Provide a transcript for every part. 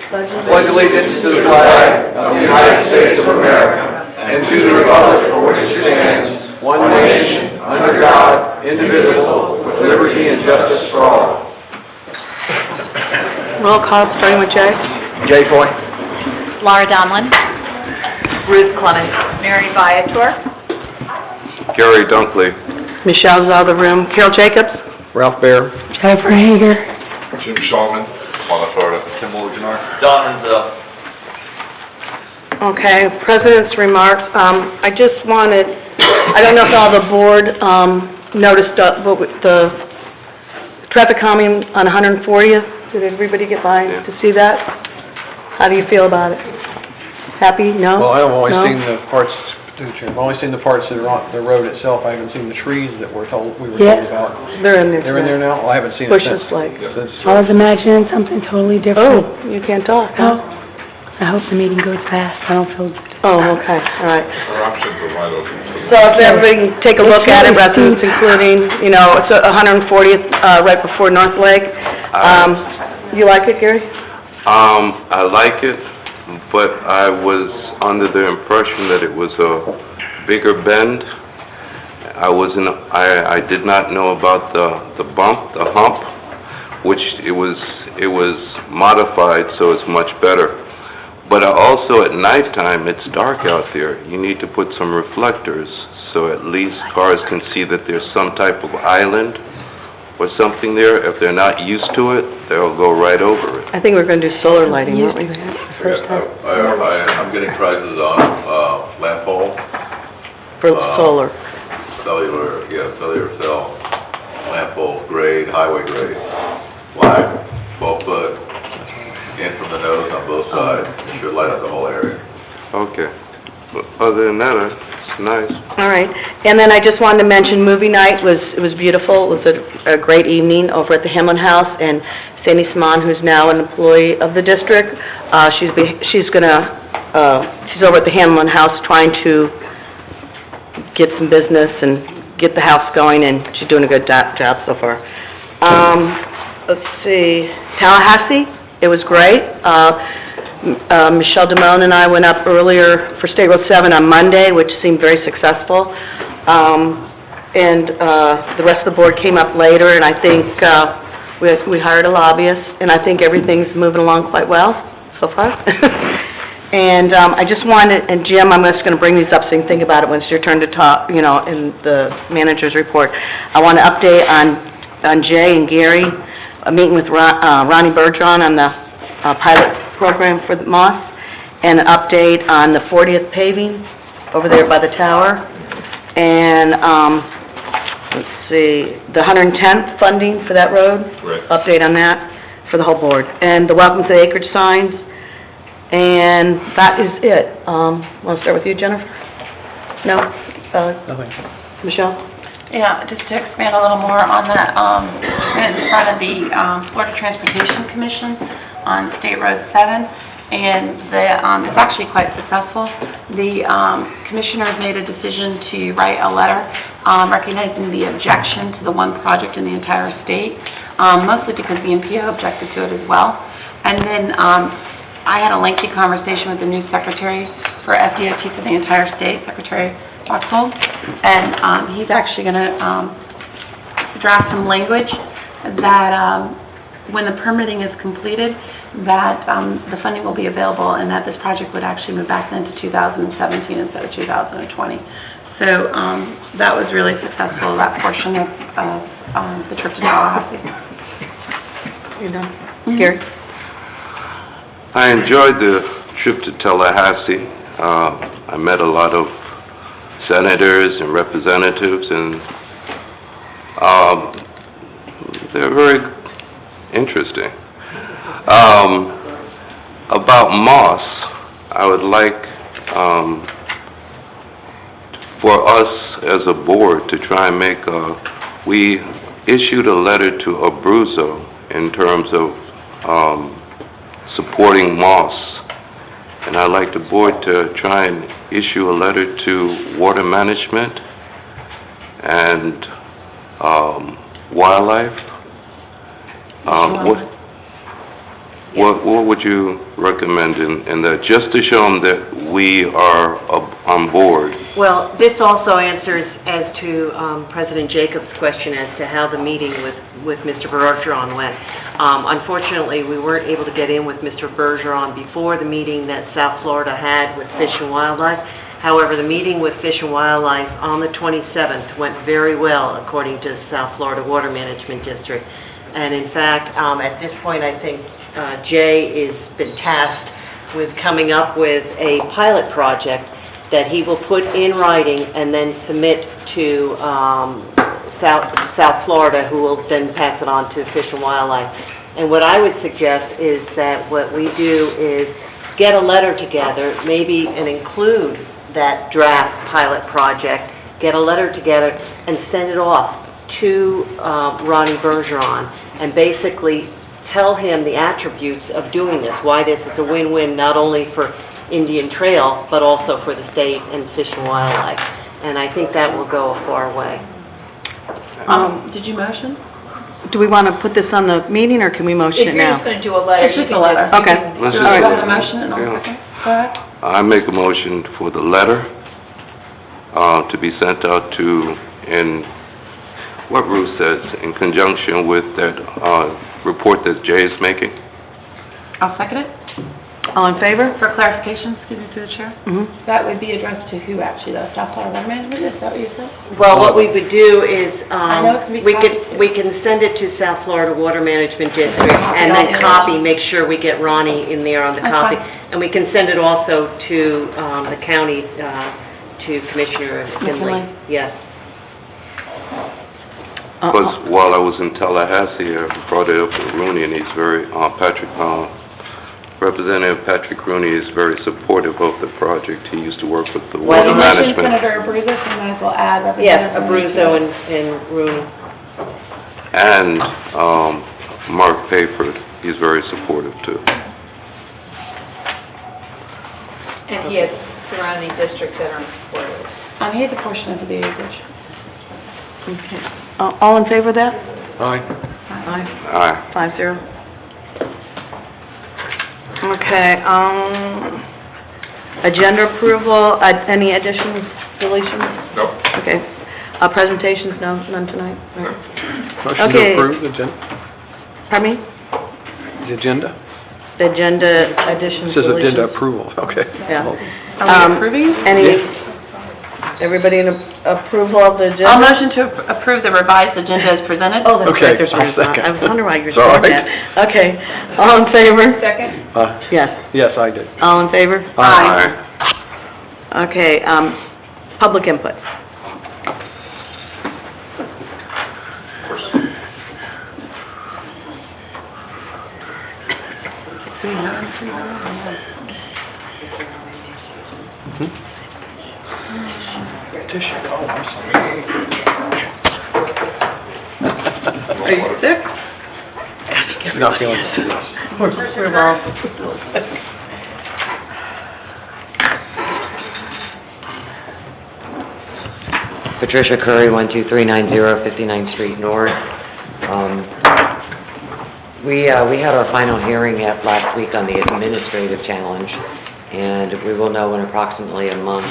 pledge allegiance to the flag of the United States of America and to the republic for which it stands, one nation, under God, indivisible, with liberty and justice for all. Roll call, starting with Jay. Jay Foy. Laura Donlin. Ruth Clement. Mary Viator. Gary Dunkley. Michelle's out of the room. Carol Jacobs. Ralph Baer. Jennifer Hager. Jim Shulman. Juan Florida. Tim Wogenar. Don Renzel. Okay, President's remarks. I just wanted, I don't know if all the board noticed the traffic calming on 140th. Did everybody get by to see that? How do you feel about it? Happy? No? Well, I've only No? seen the parts, I've only seen the parts that are on the road itself. I haven't seen the trees that we were told Yeah. about. They're in there. They're in there now? Well, I haven't seen it Bushes since. like. I was imagining something totally different. Oh, you can't talk, Oh, huh? I hope the meeting goes fast. I don't feel good. Oh, okay, all right. Our options are wide open. So if everybody can take a look at it, residents including, you know, it's 140th, right before North Lake. You like it, Gary? I like it, but I was under the impression that it was a bigger bend. I did not know about the bump, the hump, which it was modified so it's much better. But also at nighttime, it's dark out there. You need to put some reflectors so at least cars can see that there's some type of island or something there. If they're not used to it, they'll go right over it. I think we're going to do solar lighting, aren't we? I'm getting prices on lamp pole, For solar. cellular cell, lamp pole, grade, highway grade, black, 12 foot, in from the nose on both sides. It should light up the whole area. Okay. But other than that, it's nice. All right. And then I just wanted to mention movie night was beautiful. It was a great evening over at the Hamlin House, and Sandy Simon, who's now an employee of the district, she's over at the Hamlin House trying to get some business and get the house going, and she's doing a good job so far. Let's see, Tallahassee, it was great. Michelle Damone and I went up earlier for State Road 7 on Monday, which seemed very successful. The rest of the board came up later, and I think we hired a lobbyist, and I think everything's moving along quite well so far. And I just wanted, and Jim, I'm just going to bring these up so you can think about it when it's your turn to talk, you know, in the manager's report. I want to update on Jay and Gary, a meeting with Ronnie Bergeron on the pilot program for the Moss, and an update on the 40th paving over there by the tower, and let's see, the 110th funding for that road. Right. Update on that for the whole board, and the Welcome to the Acreage signs, and that is it. Want to start with you, Jennifer? No? Nothing. Michelle? Yeah, just to expand a little more on that, in front of the Florida Transportation Commission on State Road 7, and it's actually quite successful. The commissioners made a decision to write a letter recognizing the objection to the one project in the entire state, mostly because the MPO objected to it as well. And then I had a lengthy conversation with the new secretary for FDOT for the entire state, Secretary Boxell, and he's actually going to draft some language that when the permitting is completed, that the funding will be available and that this project would actually move back into 2017 instead of 2020. So that was really successful, that portion of the trip to Tallahassee. You done? Gary? I enjoyed the trip to Tallahassee. I met a lot of senators and representatives, and they're very interesting. About Moss, I would like for us as a board to try and make we issued a letter to Abruzzo in terms of supporting Moss, and I'd like the board to try and issue a letter to Water Management and Wildlife. What would you recommend in that, just to show them that we are on board? Well, this also answers as to President Jacobs' question as to how the meeting with Mr. Bergeron went. Unfortunately, we weren't able to get in with Mr. Bergeron before the meeting that South Florida had with Fish and Wildlife. However, the meeting with Fish and Wildlife on the 27th went very well, according to South Florida Water Management District. And in fact, at this point, I think Jay has been tasked with coming up with a pilot project that he will put in writing and then submit to South Florida, who will then pass it on to Fish and Wildlife. And what I would suggest is that what we do is get a letter together, maybe, and include that draft pilot project, get a letter together and send it off to Ronnie Bergeron, and basically tell him the attributes of doing this, why this is a win-win not only for Indian Trail, but also for the state and Fish and Wildlife. And I think that will go a far way. Did you motion? Do we want to put this on the meeting, or can we motion it now? going to do a letter, It's just a letter. Okay. Let's Do just you do want it. a motion and I'll Yeah. second? Go ahead. I make a motion for the letter to be sent out to, in what Ruth says, in conjunction with that report that Jay is making. I'll second it. All in favor? For clarification, excuse me, through the chair. Mhm. That would be addressed to who actually, though? South Florida Water Management, is that what you said? Well, what we would do is, I know it can be we can send it to South Florida Water Management District, Copy and all then the copy, make sure we get Ronnie in there on the That's copy. fine. And we can send it also to the county, to Commissioner Finley. McKinley. Yes. Because while I was in Tallahassee, I brought it up with Rooney, and he's very, Representative Patrick Rooney is very supportive of the project. He used to work with the Well, water you mentioned management. Senator Abruzzo, so you might as well add Yes, Representative Abruzzo and Rooney. And Mark Payford, he's very supportive too. And he has surrounding districts that are supportive. He has a portion of the acreage. Okay. All in favor of that? Aye. Aye. Aye. 5-0. Okay, agenda approval, any additions, deletions? Nope. Okay, presentations, no, none tonight? All right. Motion to Okay. approve the agenda? Pardon me? The agenda? The agenda additions, It says deletions? agenda approval, okay. Yeah. Are we approving? Any, Yes. everybody in approval of the agenda? I'll motion to approve the revised agenda as presented. Oh, that's Okay, right, there's a I'll reason. second. I was wondering why you were It's all saying right. that. Okay, all in favor? Second? Yes. Yes, I did. All in favor? Aye. Okay, public input. Tissue, oh, I'm sorry. Are you sick? Not feeling it. We're all... Patricia Curry, 12390 59th Street North. We had our final hearing last week on the administrative challenge, and we will know in approximately a month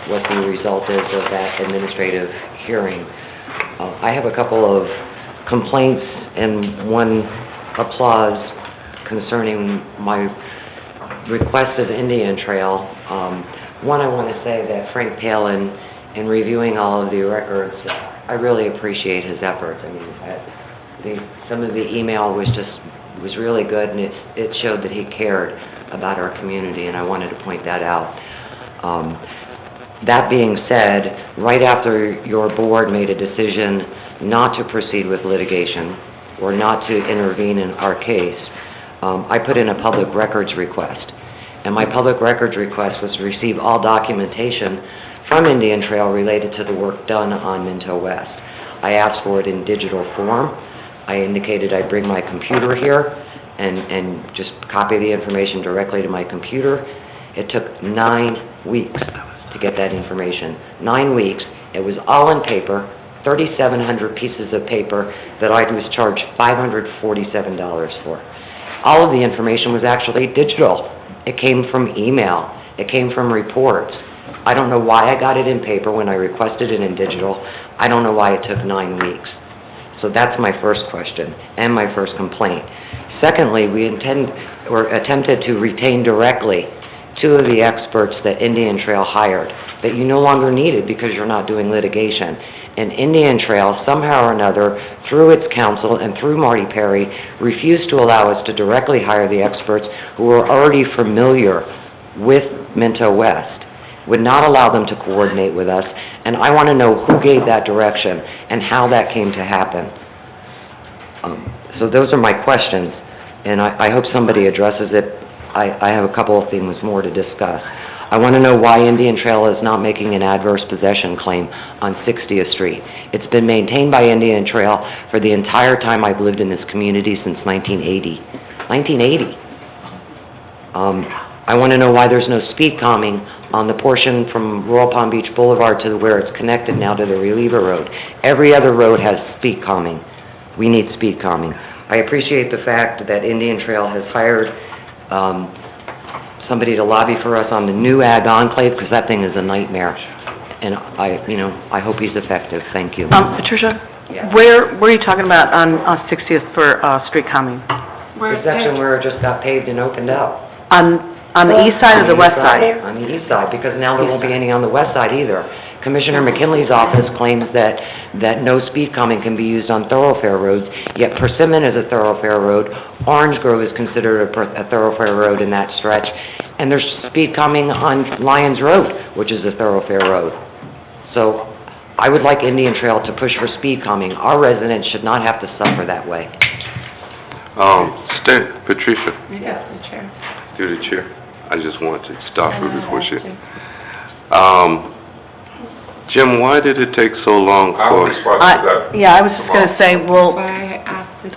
what the result is of that administrative hearing. I have a couple of complaints and one applause concerning my request of Indian Trail. One, I want to say that Frank Palin, in reviewing all of the records, I really appreciate his efforts. I mean, some of the email was really good, and it showed that he cared about our community, and I wanted to point that out. That being said, right after your board made a decision not to proceed with litigation or not to intervene in our case, I put in a public records request. And my public records request was to receive all documentation from Indian Trail related to the work done on Minto West. I asked for it in digital form. I indicated I'd bring my computer here and just copy the information directly to my computer. It took 9 weeks to get that information. 9 weeks. It was all in paper, 3,700 pieces of paper that I was charged $547 for. All of the information was actually digital. It came from email. It came from reports. I don't know why I got it in paper when I requested it in digital. I don't know why it took 9 weeks. So that's my first question and my first complaint. Secondly, we attempted to retain directly 2 of the experts that Indian Trail hired that you no longer needed because you're not doing litigation. And Indian Trail, somehow or another, through its counsel and through Marty Perry, refused to allow us to directly hire the experts who were already familiar with Minto West, would not allow them to coordinate with us, and I want to know who gave that direction and how that came to happen. So those are my questions, and I hope somebody addresses it. I have a couple of things more to discuss. I want to know why Indian Trail is not making an adverse possession claim on 60th Street. It's been maintained by Indian Trail for the entire time I've lived in this community since 1980. 1980. I want to know why there's no speed calming on the portion from Royal Palm Beach Boulevard to where it's connected now to the Reliever Road. Every other road has speed calming. We need speed calming. I appreciate the fact that Indian Trail has hired somebody to lobby for us on the new Ag Enclave, because that thing is a nightmare. And I hope he's effective. Thank you. Patricia, Yeah. where are you talking about on 60th for street calming? The section where it just got paved and opened up. On the east side or the west side? On the east side, because now there won't be any on the west side either. Commissioner McKinley's office claims that no speed calming can be used on thoroughfare roads, yet Persimmon is a thoroughfare road, Orange Grove is considered a thoroughfare road in that stretch, and there's speed calming on Lyons Road, which is a thoroughfare road. So I would like Indian Trail to push for speed calming. Our residents should not have to suffer that way. Patricia, Yes, the chair. you're the chair. I just want to stop her before she... Jim, why did it take so long for... Yeah, I was just going to say, well, Why I asked this.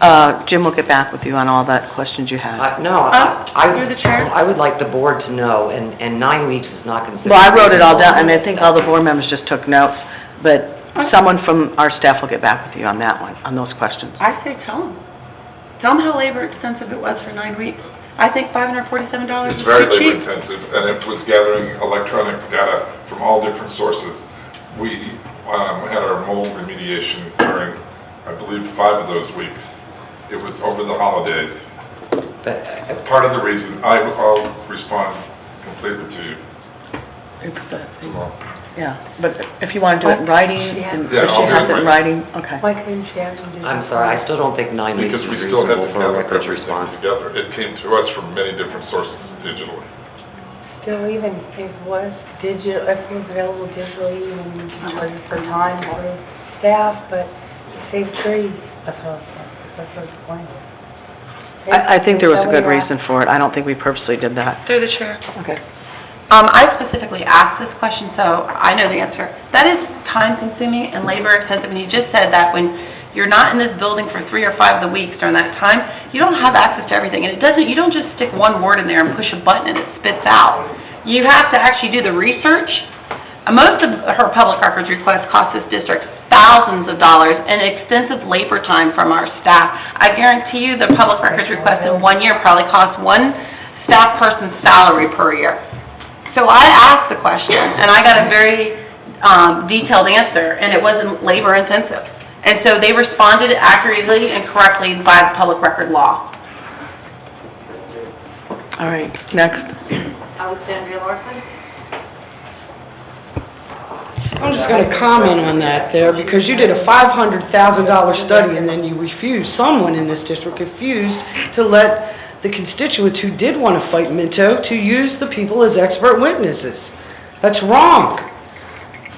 Jim will get back with you on all that questions you had. Through the chair? I would like the board to know, and 9 weeks is not considered... Well, I wrote it all down, and I think all the board members just took notes, but someone from our staff will get back with you on that one, on those questions. I say tell them. Tell them how labor extensive it was for 9 weeks. I think $547 is It's very too cheap. labor intensive, and it was gathering electronic data from all different sources. We had our mold remediation during, I believe, 5 of those weeks. It was over the holidays. Part of the reason, I'll respond completely to you tomorrow. Yeah, but if you want to do it in writing, and if Yeah, she I'll do has it it in writing, okay. Why couldn't she have them do I'm sorry, I still don't think 9 weeks Because is we still had reasonable to for a gather records everything response. together. It came to us from many different sources digitally. Still, even if it was digital, if it was available digitally, even charge for time or staff, but save trees, that's what the point. I think there was a good reason for it. I don't think we purposely did that. Through the chair. Okay. I specifically asked this question, so I know the answer. That is time-consuming and labor-intensive, and you just said that when you're not in this building for 3 or 5 of the weeks during that time, you don't have access to everything, and you don't just stick one word in there and push a button and it spits out. You have to actually do the research. Most of her public records requests cost this district thousands of dollars and extensive labor time from our staff. I guarantee you the public records request in 1 year probably costs one staff person's salary per year. So I asked the question, and I got a very detailed answer, and it wasn't labor-intensive. And so they responded accurately and correctly by the public record law. All right, next. Alexandria Larson? I'm just going to comment on that there, because you did a $500,000 study, and then you refused, someone in this district refused to let the constituents who did want to fight Minto to use the people as expert witnesses. That's wrong.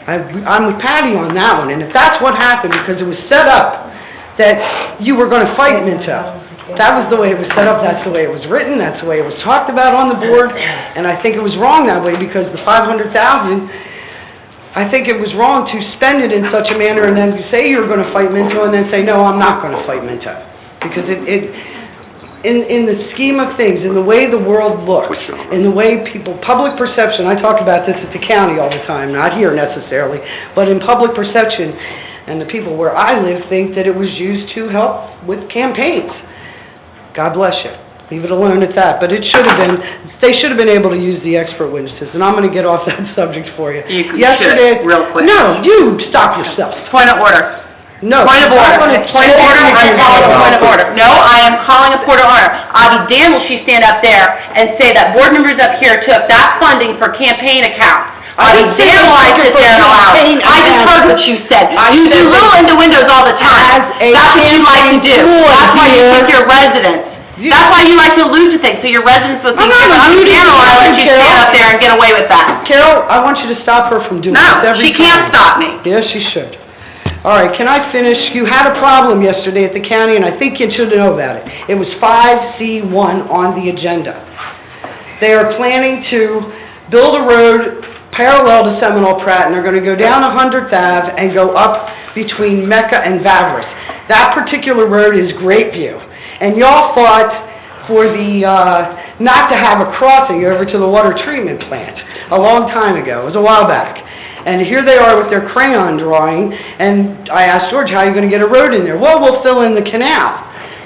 I'm with Patty on that one, and if that's what happened, because it was set up that you were going to fight Minto, that was the way it was set up, that's the way it was written, that's the way it was talked about on the board, and I think it was wrong that way, because the $500,000, I think it was wrong to spend it in such a manner and then say you're going to fight Minto and then say, no, I'm not going to fight Minto. Because in the scheme of things, in the way the world looks, in the way people, public perception, I talk about this at the county all the time, not here necessarily, but in public perception, and the people where I live think that it was used to help with campaigns. God bless you. Leave it alone at that, but it should have been, they should have been able to use the expert witnesses, and I'm gonna get off that subject for you. You should, Yesterday- real quick. No, you stop yourself. Point of order. No. Point of order. Point of order, I'm calling a point of order. No, I am calling a point of order. I'll be damned will she stand up there and say that board members up here took that funding for campaign accounts. I'll be damned will I sit there and allow it. I just heard what you said. You roll into windows all the time. That's what you like to do. That's why you pick your residents. That's why you like to allude to things, so your residents will think, I'm damned will I let you stand up there and get away with that. Carol, I want you to stop her from doing this No, every time. she can't stop me. Yes, she should. All right, can I finish? You had a problem yesterday at the county, and I think you should know about it. It was 5C1 on the agenda. They are planning to build a road parallel to Seminole Pratt, and they're gonna go down 100th Ave and go up between Mecca and Vavras. That particular road is Grapeview, and y'all fought for the, not to have a crossing over to the water treatment plant a long time ago. It was a while back. And here they are with their crayon drawing, and I asked George, how are you gonna get a road in there? Well, we'll fill in the canal.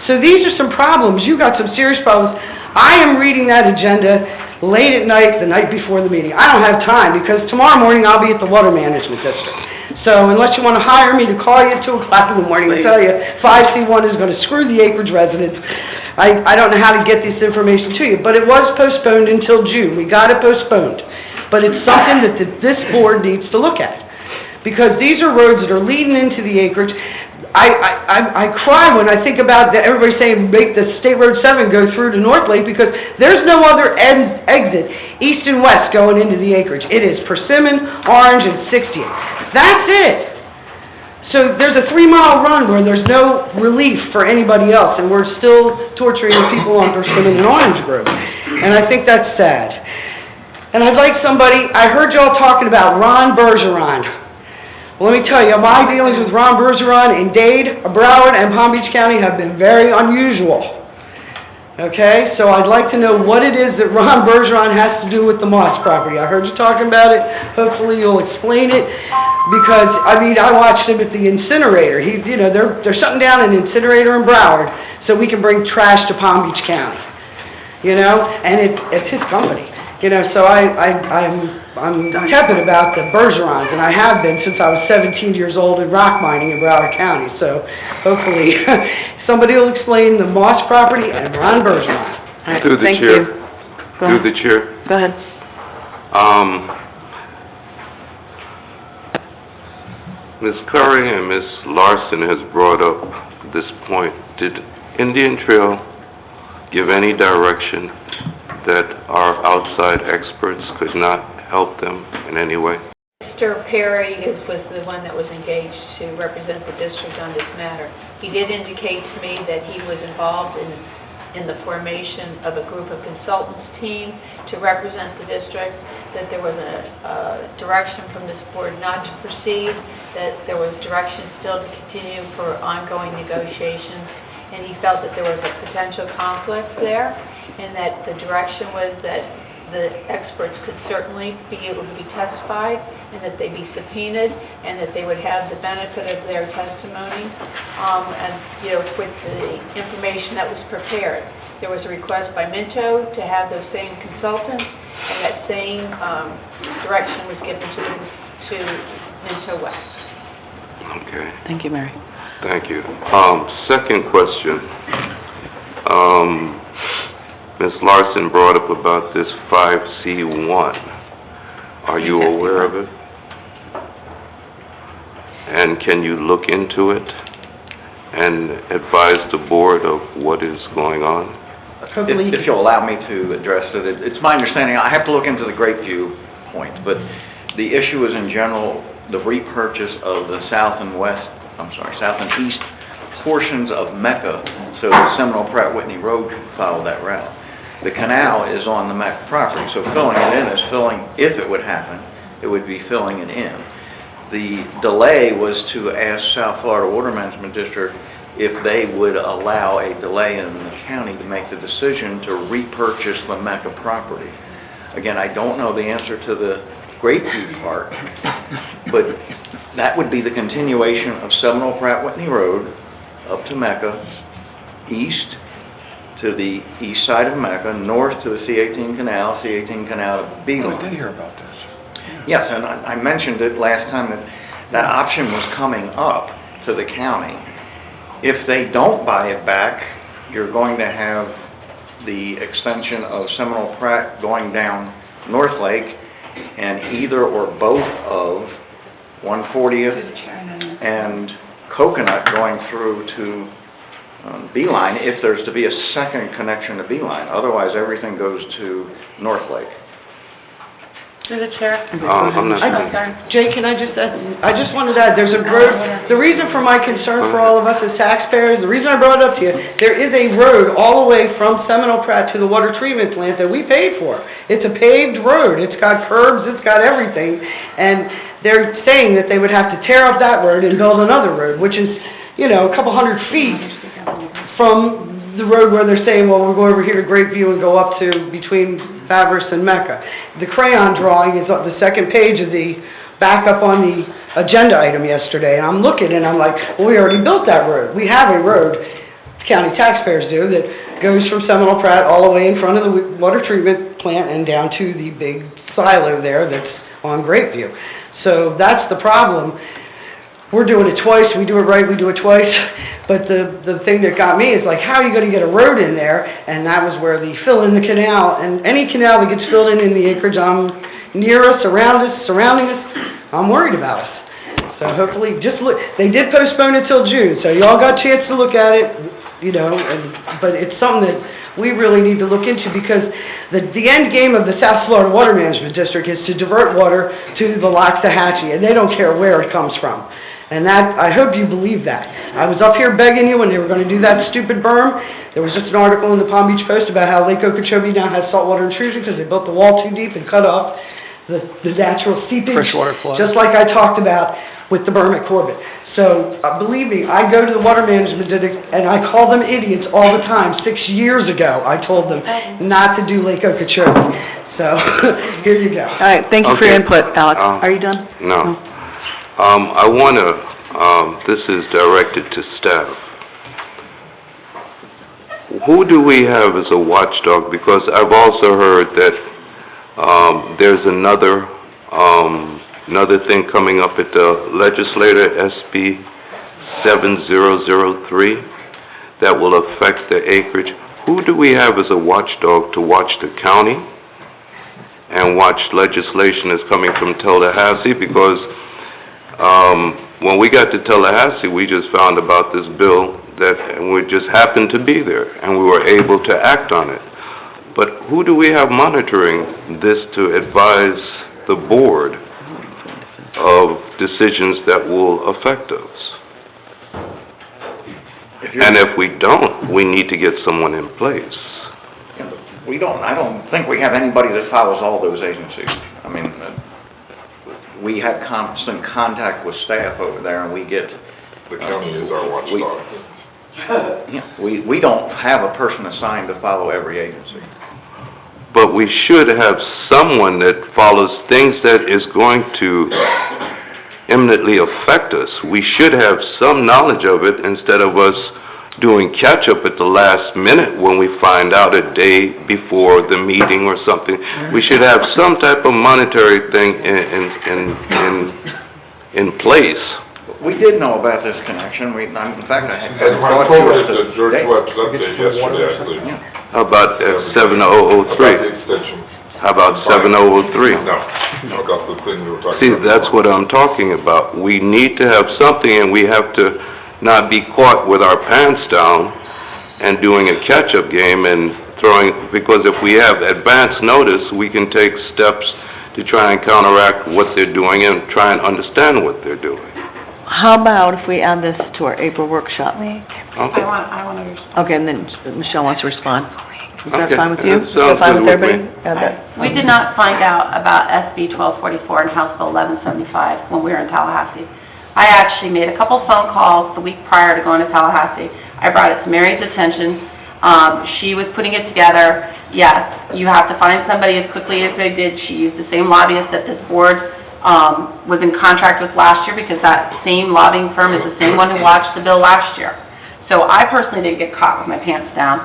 So these are some problems, you got some serious problems. I am reading that agenda late at night, the night before the meeting. I don't have time, because tomorrow morning I'll be at the Water Management District. So unless you wanna hire me to call you at 2 o'clock in the morning and tell you 5C1 is gonna screw the acreage residents, I don't know how to get this information to you, but it was postponed until June. We got it postponed. But it's something that this board needs to look at. Because these are roads that are leading into the acreage. I cry when I think about everybody saying make the State Road 7 go through to North Lake, because there's no other exit, east and west, going into the acreage. It is Persimmon, Orange, and 60th. That's it. So there's a 3-mile run where there's no relief for anybody else, and we're still torturing the people on Persimmon and Orange Grove. And I think that's sad. And I'd like somebody, I heard y'all talking about Ron Bergeron. Well, let me tell you, my dealings with Ron Bergeron in Dade, Broward, and Palm Beach County have been very unusual. Okay, so I'd like to know what it is that Ron Bergeron has to do with the Moss property. I heard you talking about it, hopefully you'll explain it, because, I mean, I watched him at the incinerator. He's, you know, they're shutting down an incinerator in Broward so we can bring trash to Palm Beach County. You know, and it's his company. You know, so I'm tepid about the Bergerons, and I have been since I was 17 years old in rock mining in Broward County. So hopefully somebody will explain the Moss property and Ron Bergeron. Through the Thank chair. you. Go Through ahead. the chair. Go ahead. Ms. Curry and Ms. Larson has brought up this point. Did Indian Trail give any direction that our outside experts could not help them in any way? Mr. Perry was the one that was engaged to represent the district on this matter. He did indicate to me that he was involved in the formation of a group of consultants team to represent the district, that there was a direction from this board not to proceed, that there was direction still to continue for ongoing negotiations, and he felt that there was a potential conflict there, and that the direction was that the experts could certainly be able to be testified, and that they be subpoenaed, and that they would have the benefit of their testimony, and, you know, with the information that was prepared. There was a request by Minto to have those same consultants, and that same direction was given to Minto West. Okay. Thank you, Mary. Thank you. Second question. Ms. Larson brought up about this 5C1. Are you aware of it? And can you look into it and advise the board of what is going on? If you'll allow me to address it, it's my understanding, I have to look into the Grapeview point, but the issue is in general the repurchase of the south and east portions of Mecca, so the Seminole Pratt Whitney Road could follow that route. The canal is on the Mecca property, so filling it in is filling, if it would happen, it would be filling it in. The delay was to ask South Florida Water Management District if they would allow a delay in the county to make the decision to repurchase the Mecca property. Again, I don't know the answer to the Grapeview part, but that would be the continuation of Seminole Pratt Whitney Road up to Mecca, east to the east side of Mecca, north to the C-18 canal, C-18 canal to Oh, I Beeline. did hear about this. Yes, and I mentioned it last time that that option was coming up to the county. If they don't buy it back, you're going to have the extension of Seminole Pratt going down North Lake and either or both of 140th and Coconut going through to Beeline if there's to be a second connection to Beeline. Otherwise, everything goes to North Lake. Through the chair. I'm not- Jay, can I just add, I just wanted to add, there's a road, the reason for my concern for all of us as taxpayers, the reason I brought it up to you, there is a road all the way from Seminole Pratt to the water treatment plant that we paid for. It's a paved road, it's got curbs, it's got everything, and they're saying that they would have to tear up that road and build another road, which is, you know, a couple hundred feet from the road where they're saying, well, we'll go over here to Great View and go up to between Favris and Mecca. The crayon drawing is on the second page of the backup on the agenda item yesterday, and I'm looking and I'm like, well, we already built that road. We have a road, county taxpayers do, that goes from Seminole Pratt all the way in front of the water treatment plant and down to the big silo there that's on Great View. So that's the problem. We're doing it twice, we do it right, we do it twice, but the thing that got me is like, how are you gonna get a road in there? And that was where the fill in the canal, and any canal that gets filled in the acreage near us, around us, surrounding us, I'm worried about us. So hopefully, just look, they did postpone it till June, so y'all got a chance to look at it, you know, but it's something that we really need to look into, because the end game of the South Florida Water Management District is to divert water to the Loxahatchee, and they don't care where it comes from. And that, I hope you believe that. I was up here begging you when they were gonna do that stupid berm. There was just an article in the Palm Beach Post about how Lake Okeechobee now has saltwater intrusion because they built the wall too deep and cut off the natural seepage. Freshwater flood. Just like I talked about with the berm at Corbett. So, believe me, I go to the Water Management District and I call them idiots all the time. 6 years ago, I told them not to do Lake Okeechobee. So, here you go. All right, thank you for your Okay. input, Alex. Are you done? No. I wanna, this is directed to staff. Who do we have as a watchdog? Because I've also heard that, there's another thing coming up at the legislature, SB 7003, that will affect the acreage. Who do we have as a watchdog to watch the county and watch legislation that's coming from Tallahassee? Because when we got to Tallahassee, we just found about this bill and we just happened to be there, and we were able to act on it. But who do we have monitoring this to advise the board of decisions that will affect us? And if we don't, we need to get someone in place. I don't think we have anybody that follows all those agencies. I mean, we have constant contact with staff over there, and we get... The county is our watchdog. We don't have a person assigned to follow every agency. But we should have someone that follows things that is going to eminently affect us. We should have some knowledge of it instead of us doing catch-up at the last minute when we find out a day before the meeting or something. We should have some type of monetary thing in place. We did know about this connection. In fact, I had... And I forwarded the George Webb's update yesterday, I believe. How about 7003? About the extension. How about 7003? No, about the thing we were talking See, about. that's what I'm talking about. We need to have something, and we have to not be caught with our pants down and doing a catch-up game and throwing, because if we have advance notice, we can take steps to try and counteract what they're doing and try and understand what they're doing. How about if we add this to our April workshop? Okay. I want to... Okay, and then Michelle wants to respond. Is that Okay, fine with you? that sounds Is that fine good with with everybody? me. Add that. We did not find out about SB 1244 and House Bill 1175 when we were in Tallahassee. I actually made a couple phone calls the week prior to going to Tallahassee. I brought it to Mary's attention. She was putting it together. Yes, you have to find somebody as quickly as they did. She used the same lobbyist that this board was in contract with last year, because that same lobbying firm is the same one who watched the bill last year. So I personally didn't get caught with my pants down.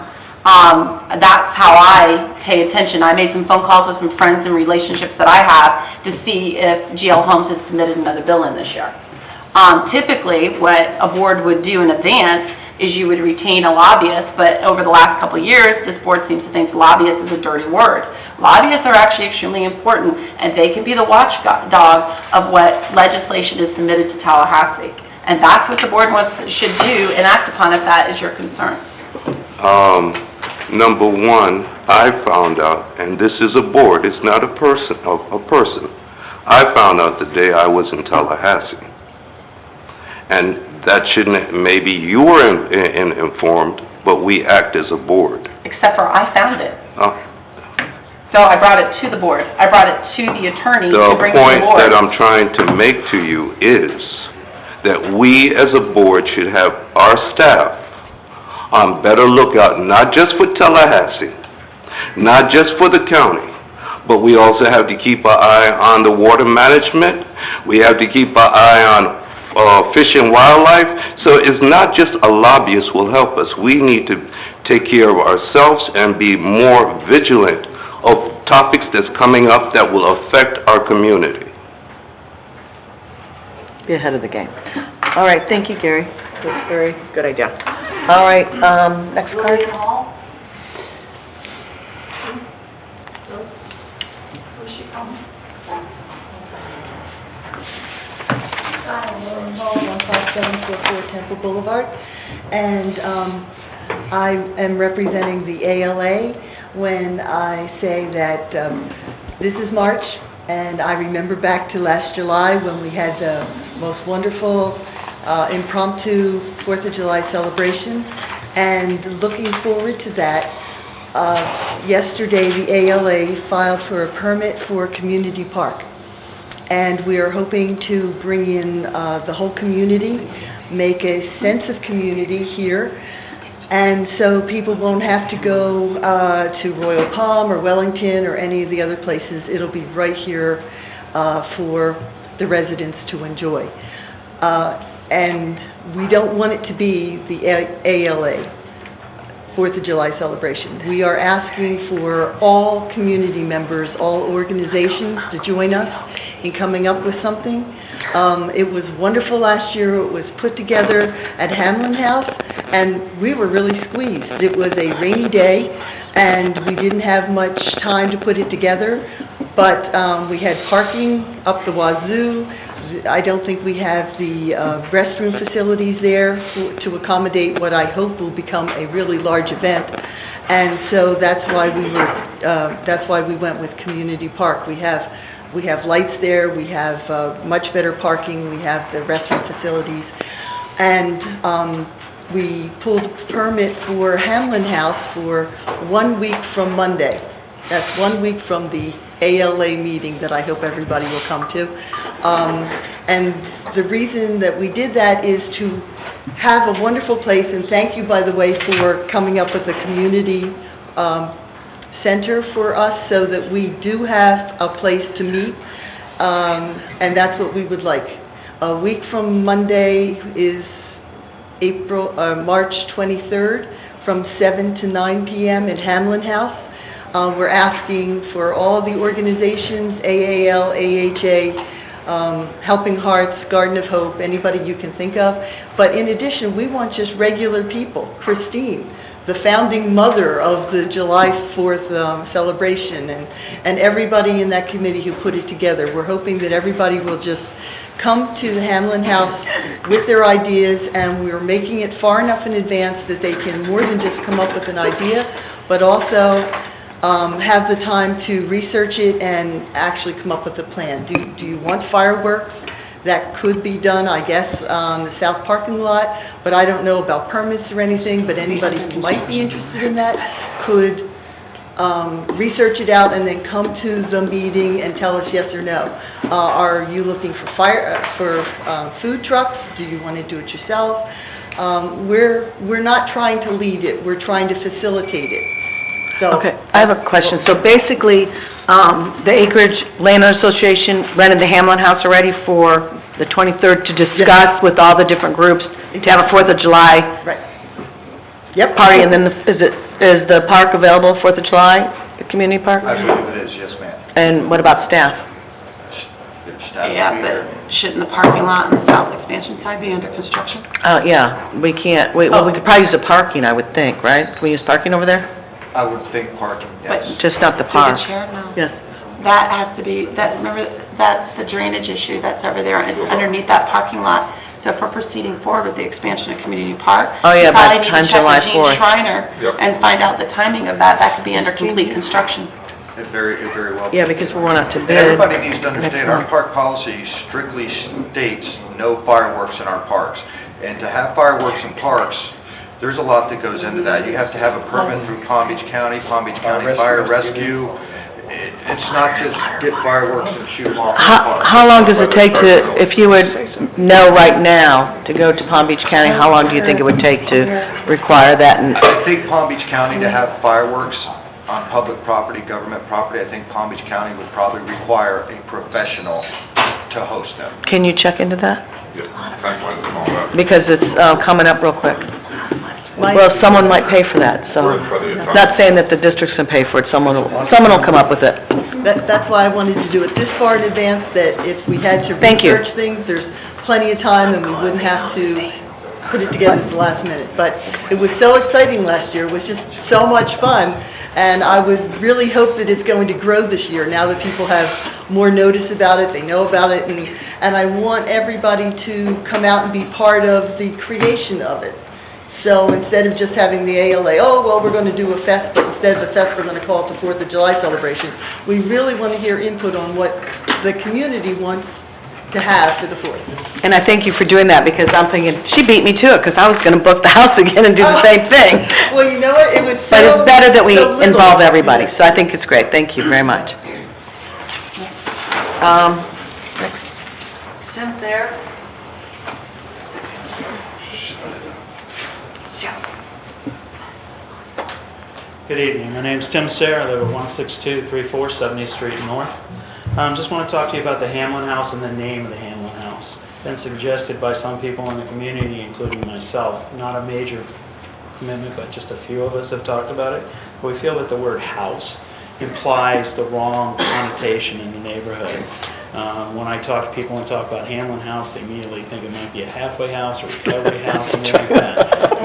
That's how I pay attention. I made some phone calls with some friends and relationships that I have to see if GL Homes has submitted another bill in this year. Typically, what a board would do in advance is you would retain a lobbyist, but over the last couple of years, this board seems to think lobbyist is a dirty word. Lobbyists are actually extremely important, and they can be the watchdog of what legislation is submitted to Tallahassee. And that's what the board should do and act upon if that is your concern. Number one, I found out, and this is a board, it's not a person, I found out the day I was in Tallahassee. And that shouldn't, maybe you were informed, but we act as a board. Except for I found it. So I brought it to the board. I brought it to the attorney to bring to the board. The point that I'm trying to make to you is that we as a board should have our staff on better lookout, not just for Tallahassee, not just for the county, but we also have to keep our eye on the water management. We have to keep our eye on fish and wildlife. So it's not just a lobbyist will help us. We need to take care of ourselves and be more vigilant of topics that's coming up that will affect our community. Be ahead of the game. All right, thank you, Gary. That's a very good idea. All right, next card. Lauren Hall, 15744 Temple Boulevard, and I am representing the ALA when I say that this is March, and I remember back to last July when we had the most wonderful impromptu 4th of July celebration, and looking forward to that. Yesterday, the ALA filed for a permit for a community park. And we are hoping to bring in the whole community, make a sense of community here, and so people won't have to go to Royal Palm or Wellington or any of the other places. It'll be right here for the residents to enjoy. And we don't want it to be the ALA, 4th of July celebration. We are asking for all community members, all organizations to join us in coming up with something. It was wonderful last year. It was put together at Hamlin House, and we were really squeezed. It was a rainy day, and we didn't have much time to put it together, but we had parking up the wazoo. I don't think we have the restroom facilities there to accommodate what I hope will become a really large event, and so that's why we went with Community Park. We have lights there, we have much better parking, we have the restroom facilities, and we pulled a permit for Hamlin House for 1 week from Monday. That's 1 week from the ALA meeting that I hope everybody will come to. And the reason that we did that is to have a wonderful place, and thank you, by the way, for coming up with a community center for us so that we do have a place to meet, and that's what we would like. A week from Monday is March 23rd from 7 to 9 p.m. at Hamlin House. We're asking for all the organizations, AAL, AHA, Helping Hearts, Garden of Hope, anybody you can think of. But in addition, we want just regular people. Christine, the founding mother of the July 4th celebration, and everybody in that committee who put it together. We're hoping that everybody will just come to the Hamlin House with their ideas, and we're making it far enough in advance that they can more than just come up with an idea, but also have the time to research it and actually come up with a plan. Do you want fireworks? That could be done, I guess, on the south parking lot, but I don't know about permits or anything, but anybody who might be interested in that could research it out and then come to the meeting and tell us yes or no. Are you looking for food trucks? Do you want to do it yourself? We're not trying to lead it, we're trying to facilitate it. So, okay, I have a question. So basically, the Acreage Landowner Association rented the Hamlin House already for the 23rd to discuss with all the different groups to have a 4th of July right. Yep. party, and then is the park available 4th of July, the community park? I believe it is, yes, ma'am. And what about staff? If staff will Yeah, be but here. shouldn't the parking lot on the south expansion side be under construction? Yeah, we can't, we could probably use the parking, I would think, right? Can we use parking over there? I would think parking, yes. Just not the Through park? the chair, no. Yes. That has to be, remember, that's the drainage issue that's over there, it's underneath that parking lot. So if we're proceeding forward with the expansion of Community Park, Oh, yeah, we by probably the need time to check July with Gene 4th. Schreiner Yep. and find out the timing of that. That could be under complete construction. It very well. Yeah, because we're going out to And bid. everybody needs to understand, our next park policy strictly states no fireworks in our parks. And to have fireworks in parks, there's a lot that goes into that. You have to have a permit through Palm Beach County Fire Rescue. It's not just get fireworks and shoot them off in the park. How long does it take to, if you would know right now to go to Palm Beach County, how long do you think it would take to require that? And I think Palm Beach County to have fireworks on public property, government property, I think Palm Beach County would probably require a professional to host them. can you check into that? Yeah, thank you, and all that. Because it's coming up real quick. My- Well, someone might pay for that, so, We're for the attorney. not saying that the district's gonna pay for it, someone will come up with it. That's why I wanted to do it this far in advance, that if we had to Thank you. research things, there's plenty of time and we wouldn't have to put it together at the last minute. But it was so exciting last year, it was just so much fun, and I would really hope that it's going to grow this year, now that people have more notice about it, they know about it, and I want everybody to come out and be part of the creation of it. So instead of just having the ALA, oh, well, we're going to do a fest, but instead of the fest, we're going to call it the 4th of July celebration, we really want to hear input on what the community wants to have for the 4th. And I thank you for doing that, because I'm thinking, she beat me to it, because I was gonna book the house again and do the same thing. Well, you know what, it was so... But it's better that we so little. involve everybody, so I think it's great, thank you very much. Tim's there. Good evening. My name's Tim Sayre. I live at 16234 70th Street North. Just want to talk to you about the Hamlin House and the name of the Hamlin House. Been suggested by some people in the community, including myself. Not a major commitment, but just a few of us have talked about it. But we feel that the word house implies the wrong connotation in the neighborhood. When I talk to people and talk about Hamlin House, they immediately think it might be a halfway house or a recovery house, and maybe that.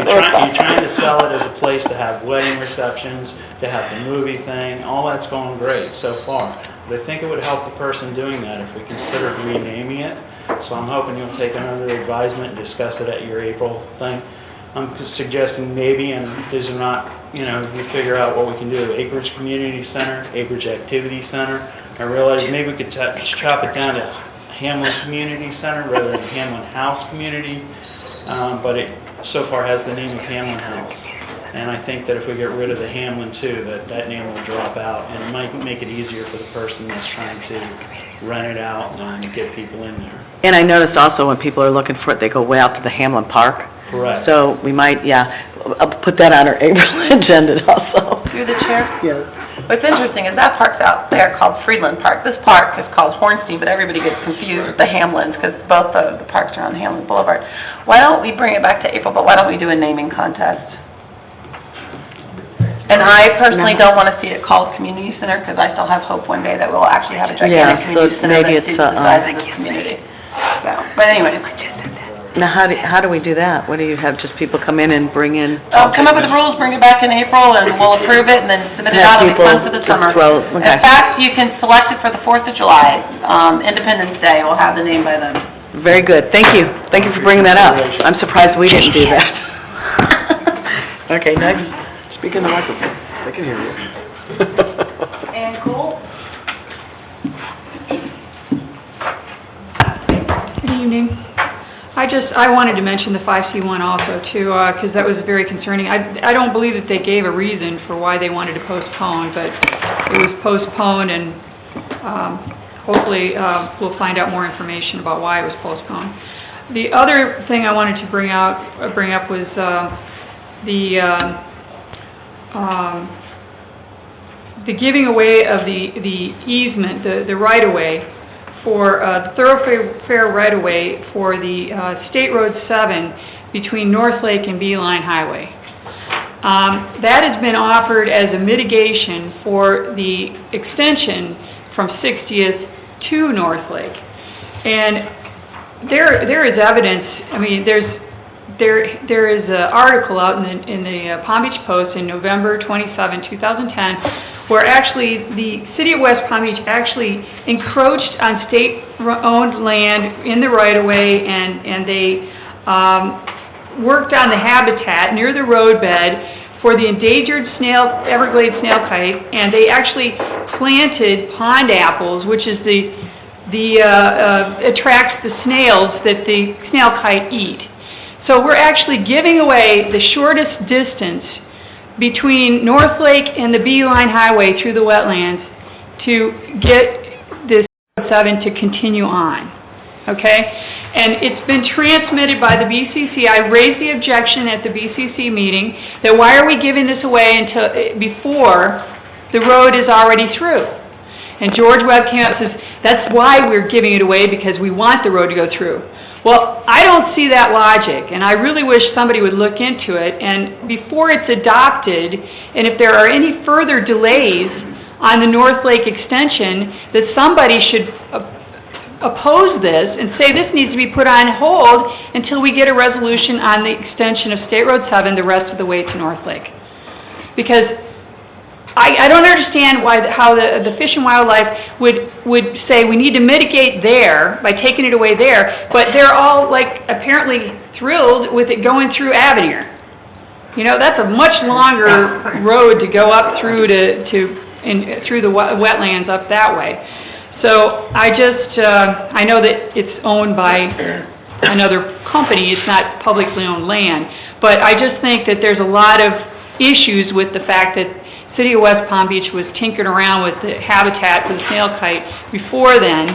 You're trying to sell it as a place to have wedding receptions, to have the movie thing, all that's going great so far. But I think it would help the person doing that if we considered renaming it. So I'm hoping you'll take it under advisement and discuss it at your April thing. I'm suggesting maybe, and these are not, we figure out what we can do, Acreage Community Center, Acreage Activity Center. I realize maybe we could chop it down to Hamlin Community Center rather than Hamlin House Community, but it so far has the name of Hamlin House. And I think that if we get rid of the Hamlin too, that name will drop out, and it might make it easier for the person that's trying to rent it out and get people in there. And I noticed also when people are looking for it, they go way out to the Hamlin Park. Correct. So we might, I'll put that on our April agenda also. Through the chair. Yes. What's interesting is that park's out there called Friedland Park. This park is called Hornstein, but everybody gets confused with the Hamlins, because both of the parks are on Hamlin Boulevard. Why don't we bring it back to April, but why don't we do a naming contest? And I personally don't want to see it called Community Center, because I still have hope one day that we'll actually have a Yeah, gigantic so community center maybe that it's, suits the size of this community. So, but anyway. Now, how do we do that? What do you have, just people come in and bring in? Come up with the rules, bring it back in April, and we'll approve it, and then submit it Have out, and people it comes to the summer. okay. In fact, you can select it for the 4th of July, Independence Day, we'll have the name by then. Very good, thank you. Thank you for bringing that up. I'm surprised we didn't do that. Okay, next. Speak in the microphone, they can hear you. And cool. Good evening. I wanted to mention the 5C1 also too, because that was very concerning. I don't believe that they gave a reason for why they wanted to postpone, but it was postponed, and hopefully we'll find out more information about why it was postponed. The other thing I wanted to bring up was the giving away of the easement, the right-of-way for the thoroughfare right-of-way for the State Road 7 between North Lake and Beeline Highway. That has been offered as a mitigation for the extension from 60th to North Lake. And there is evidence, I mean, there is an article out in the Palm Beach Post in November 27, 2010, where actually the city of West Palm Beach actually encroached on state-owned land in the right-of-way, and they worked on the habitat near the roadbed for the endangered Everglades snailkite, and they actually planted pond apples, which is attracts the snails that the snailkite eat. So we're actually giving away the shortest distance between North Lake and the Beeline Highway through the wetlands to get this 7 to continue on, okay? And it's been transmitted by the BCC. I raised the objection at the BCC meeting that why are we giving this away before the road is already through? And George Webb came out and says, that's why we're giving it away, because we want the road to go through. Well, I don't see that logic, and I really wish somebody would look into it, and before it's adopted, and if there are any further delays on the North Lake extension, that somebody should oppose this and say this needs to be put on hold until we get a resolution on the extension of State Road 7 the rest of the way to North Lake. Because I don't understand how the Fish and Wildlife would say we need to mitigate there by taking it away there, but they're all apparently thrilled with it going through Avenir. You know, that's a much longer road to go up through through the wetlands up that way. So I know that it's owned by another company, it's not publicly owned land, but I just think that there's a lot of issues with the fact that City of West Palm Beach was tinkering around with the habitat for the snailkite before then,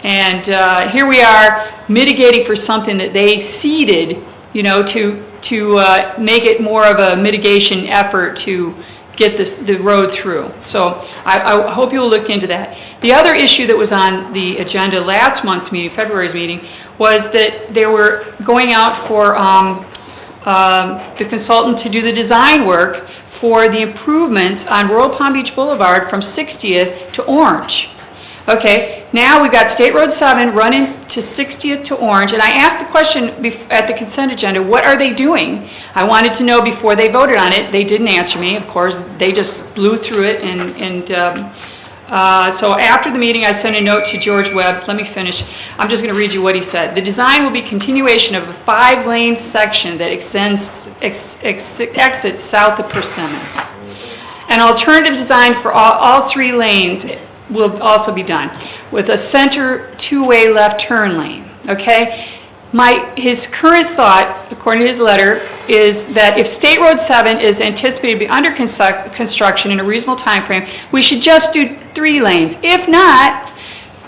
and here we are mitigating for something that they ceded, you know, to make it more of a mitigation effort to get the road through. So I hope you'll look into that. The other issue that was on the agenda last month's meeting, February's meeting, was that they were going out for the consultant to do the design work for the improvements on Royal Palm Beach Boulevard from 60th to Orange. Okay, now we've got State Road 7 running to 60th to Orange, and I asked the question at the consent agenda, what are they doing? I wanted to know before they voted on it. They didn't answer me, of course. They just blew through it, so after the meeting, I sent a note to George Webb. Let me finish. I'm just going to read you what he said. The design will be continuation of a 5-lane section that exits south of Persimmon. An alternative design for all 3 lanes will also be done, with a center 2-way left turn lane, okay? His current thought, according to his letter, is that if State Road 7 is anticipated to be under construction in a reasonable time frame, we should just do 3 lanes. If not,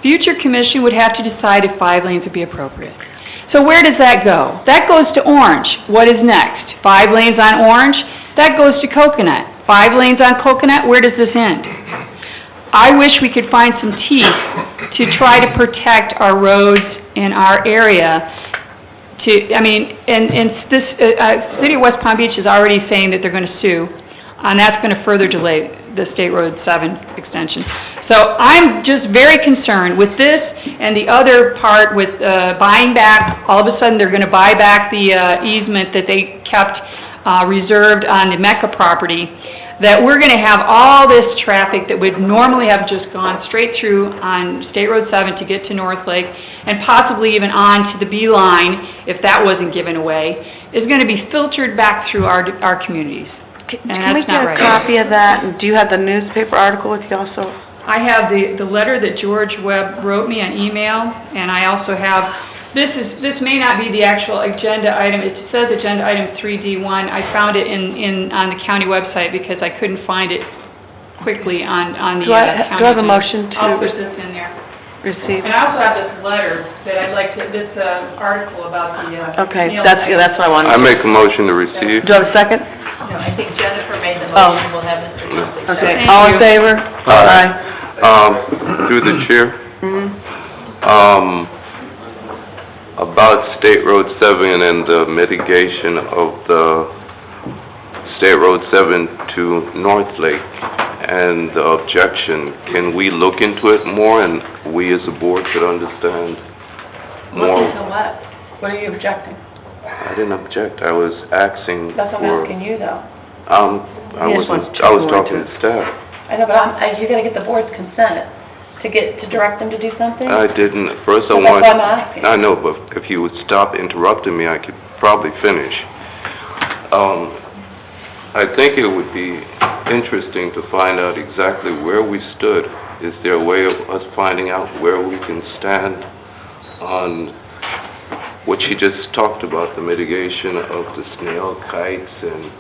future commission would have to decide if 5 lanes would be appropriate. So where does that go? That goes to Orange. What is next? 5 lanes on Orange? That goes to Coconut. 5 lanes on Coconut? Where does this end? I wish we could find some teeth to try to protect our roads in our area. This City of West Palm Beach is already saying that they're going to sue, and that's going to further delay the State Road 7 extension. So I'm just very concerned with this and the other part with buying back. All of a sudden, they're going to buy back the easement that they kept reserved on the Mecca property, that we're going to have all this traffic that would normally have just gone straight through on State Road 7 to get to North Lake, and possibly even on to the Beeline, if that wasn't given away, is going to be filtered back through our communities. Can we get a copy of that? And do you have the newspaper article with you also? I have the letter that George Webb wrote me on email, and I also have, this may not be the actual agenda item. It says agenda item 3D1. I found it on the county website because I couldn't find it quickly on the county. Do I have a motion to I'll put this in there. Receive? And I also have this letter that I'd like to, this article about the... Okay, that's what I wanted. I make a motion to receive. Do I have a second? No, I think Jennifer made the motion, we'll have Mr. Conley. Okay, all in favor? Aye. Through the chair, about State Road 7 and the mitigation of the State Road 7 to North Lake and the objection, can we look into it more and we as a board could understand more? Look into what? What are you objecting? I didn't object, I was asking That's what I'm for... asking you, though. I was talking to staff. I know, but you gotta get the board's consent to direct them to do something? I didn't, first I That's want... why I'm asking. I know, but if you would stop interrupting me, I could probably finish. I think it would be interesting to find out exactly where we stood. Is there a way of us finding out where we can stand on what she just talked about, the mitigation of the snail kites and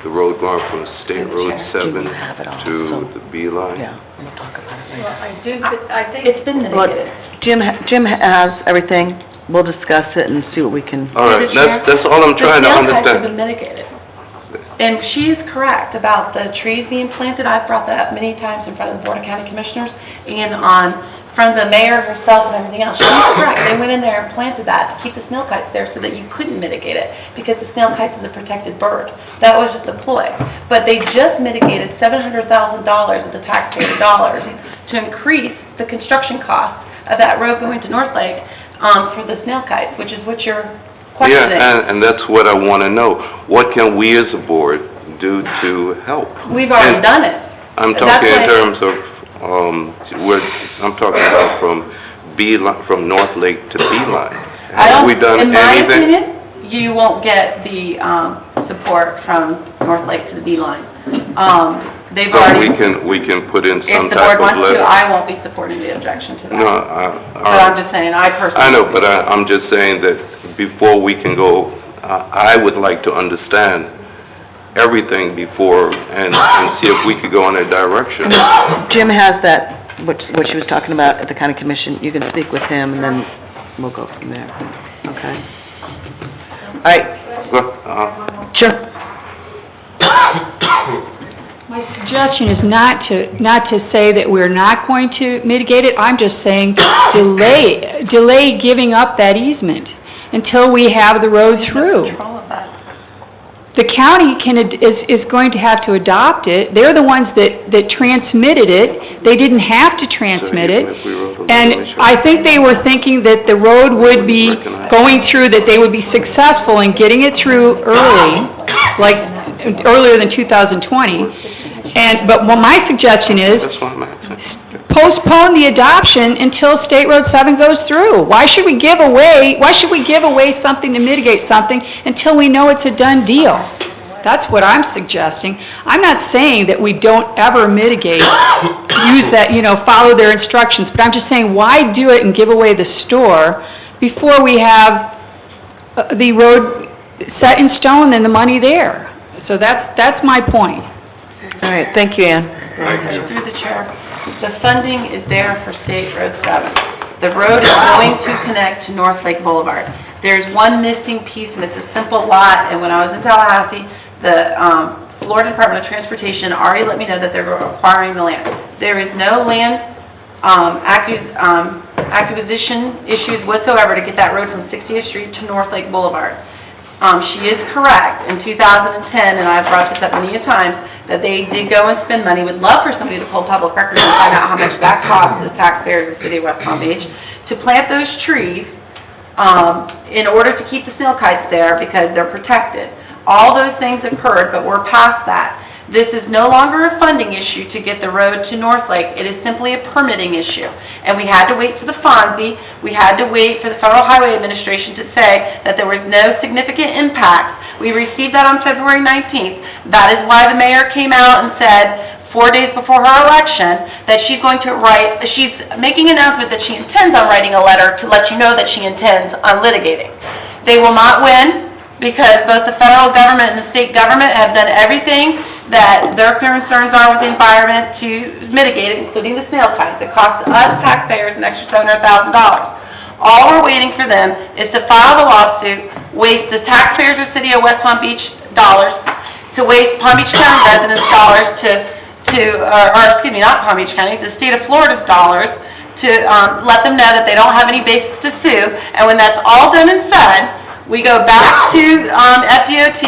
the road going from State Road 7 to the B line? Yeah, we'll talk about it Well, later. I think It's been Well, mitigated. Jim has everything, we'll discuss it and see what we can... All right, that's all I'm trying to The snail kites have understand. been mitigated. And she's correct about the trees being planted. I've brought that up many times in front of the Board of County Commissioners and from the mayor herself and everything else. She's correct. They went in there and planted that to keep the snail kites there so that you couldn't mitigate it because the snail kite is a protected bird. That was just a ploy. But they just mitigated $700,000 of the taxpayer dollars to increase the construction cost of that road going to North Lake for the snail kites, which is what you're Yeah, questioning. and that's what I want to know. What can we as a board do to help? We've already done it. I'm That's talking in why- terms of, I'm talking about from North Lake to B line. Have we done In my anything? opinion, you won't get the support from North Lake to the B line. They've But already, we can put in some if the type board of wants to, letter. I won't be supporting the objection to that. No, But I'm just saying, I personally... I know, but I'm just saying that before we can go, I would like to understand everything before and see if we could go in a direction. Jim has that, what she was talking about at the county commission, you can speak with him, and then we'll go from there, okay? All right, sure. My suggestion is not to say that we're not going to mitigate it. I'm just saying delay giving up that easement until we have the road through. Control of that. The county is going to have to adopt it. They're the ones that transmitted it. They didn't have to transmit it. And I think they were thinking that the road would be going through, that they would be successful in getting it through early, like earlier than 2020. But my suggestion is That's what I'm asking. postpone the adoption until State Road 7 goes through. Why should we give away something to mitigate something until we know it's a done deal? That's what I'm suggesting. I'm not saying that we don't ever mitigate, use that, follow their instructions, but I'm just saying, why do it and give away the store before we have the road set in stone and the money there? So that's my point. All right, thank you, Ann. Through the chair, the funding is there for State Road 7. The road is going to connect to North Lake Boulevard. There's one missing piece, and it's a simple lot, and when I was in Tallahassee, the Florida Department of Transportation already let me know that they're acquiring the land. There is no land acquisition issues whatsoever to get that road from 60th Street to North Lake Boulevard. She is correct, in 2010, and I've brought this up many a time, that they did go and spend money. Would love for somebody to pull public records and find out how much that cost the taxpayers of the city of West Palm Beach to plant those trees in order to keep the snail kites there because they're protected. All those things occurred, but we're past that. This is no longer a funding issue to get the road to North Lake. It is simply a permitting issue. And we had to wait for the FONSI, we had to wait for the Federal Highway Administration to say that there was no significant impact. We received that on February 19th. That is why the mayor came out and said, 4 days before her election, that she's going to she's making an announcement that she intends on writing a letter to let you know that she intends on litigating. They will not win, because both the federal government and the state government have done everything that their concerns are with the environment to mitigate it, including the snail kites. It costs us taxpayers an extra $700,000. All we're waiting for them is to file the lawsuit, waste the taxpayers of the city of West Palm Beach dollars, to waste Palm Beach County residents' dollars not Palm Beach County, the state of Florida's dollars, to let them know that they don't have any basis to sue. And when that's all done and said, we go back to, FDOT,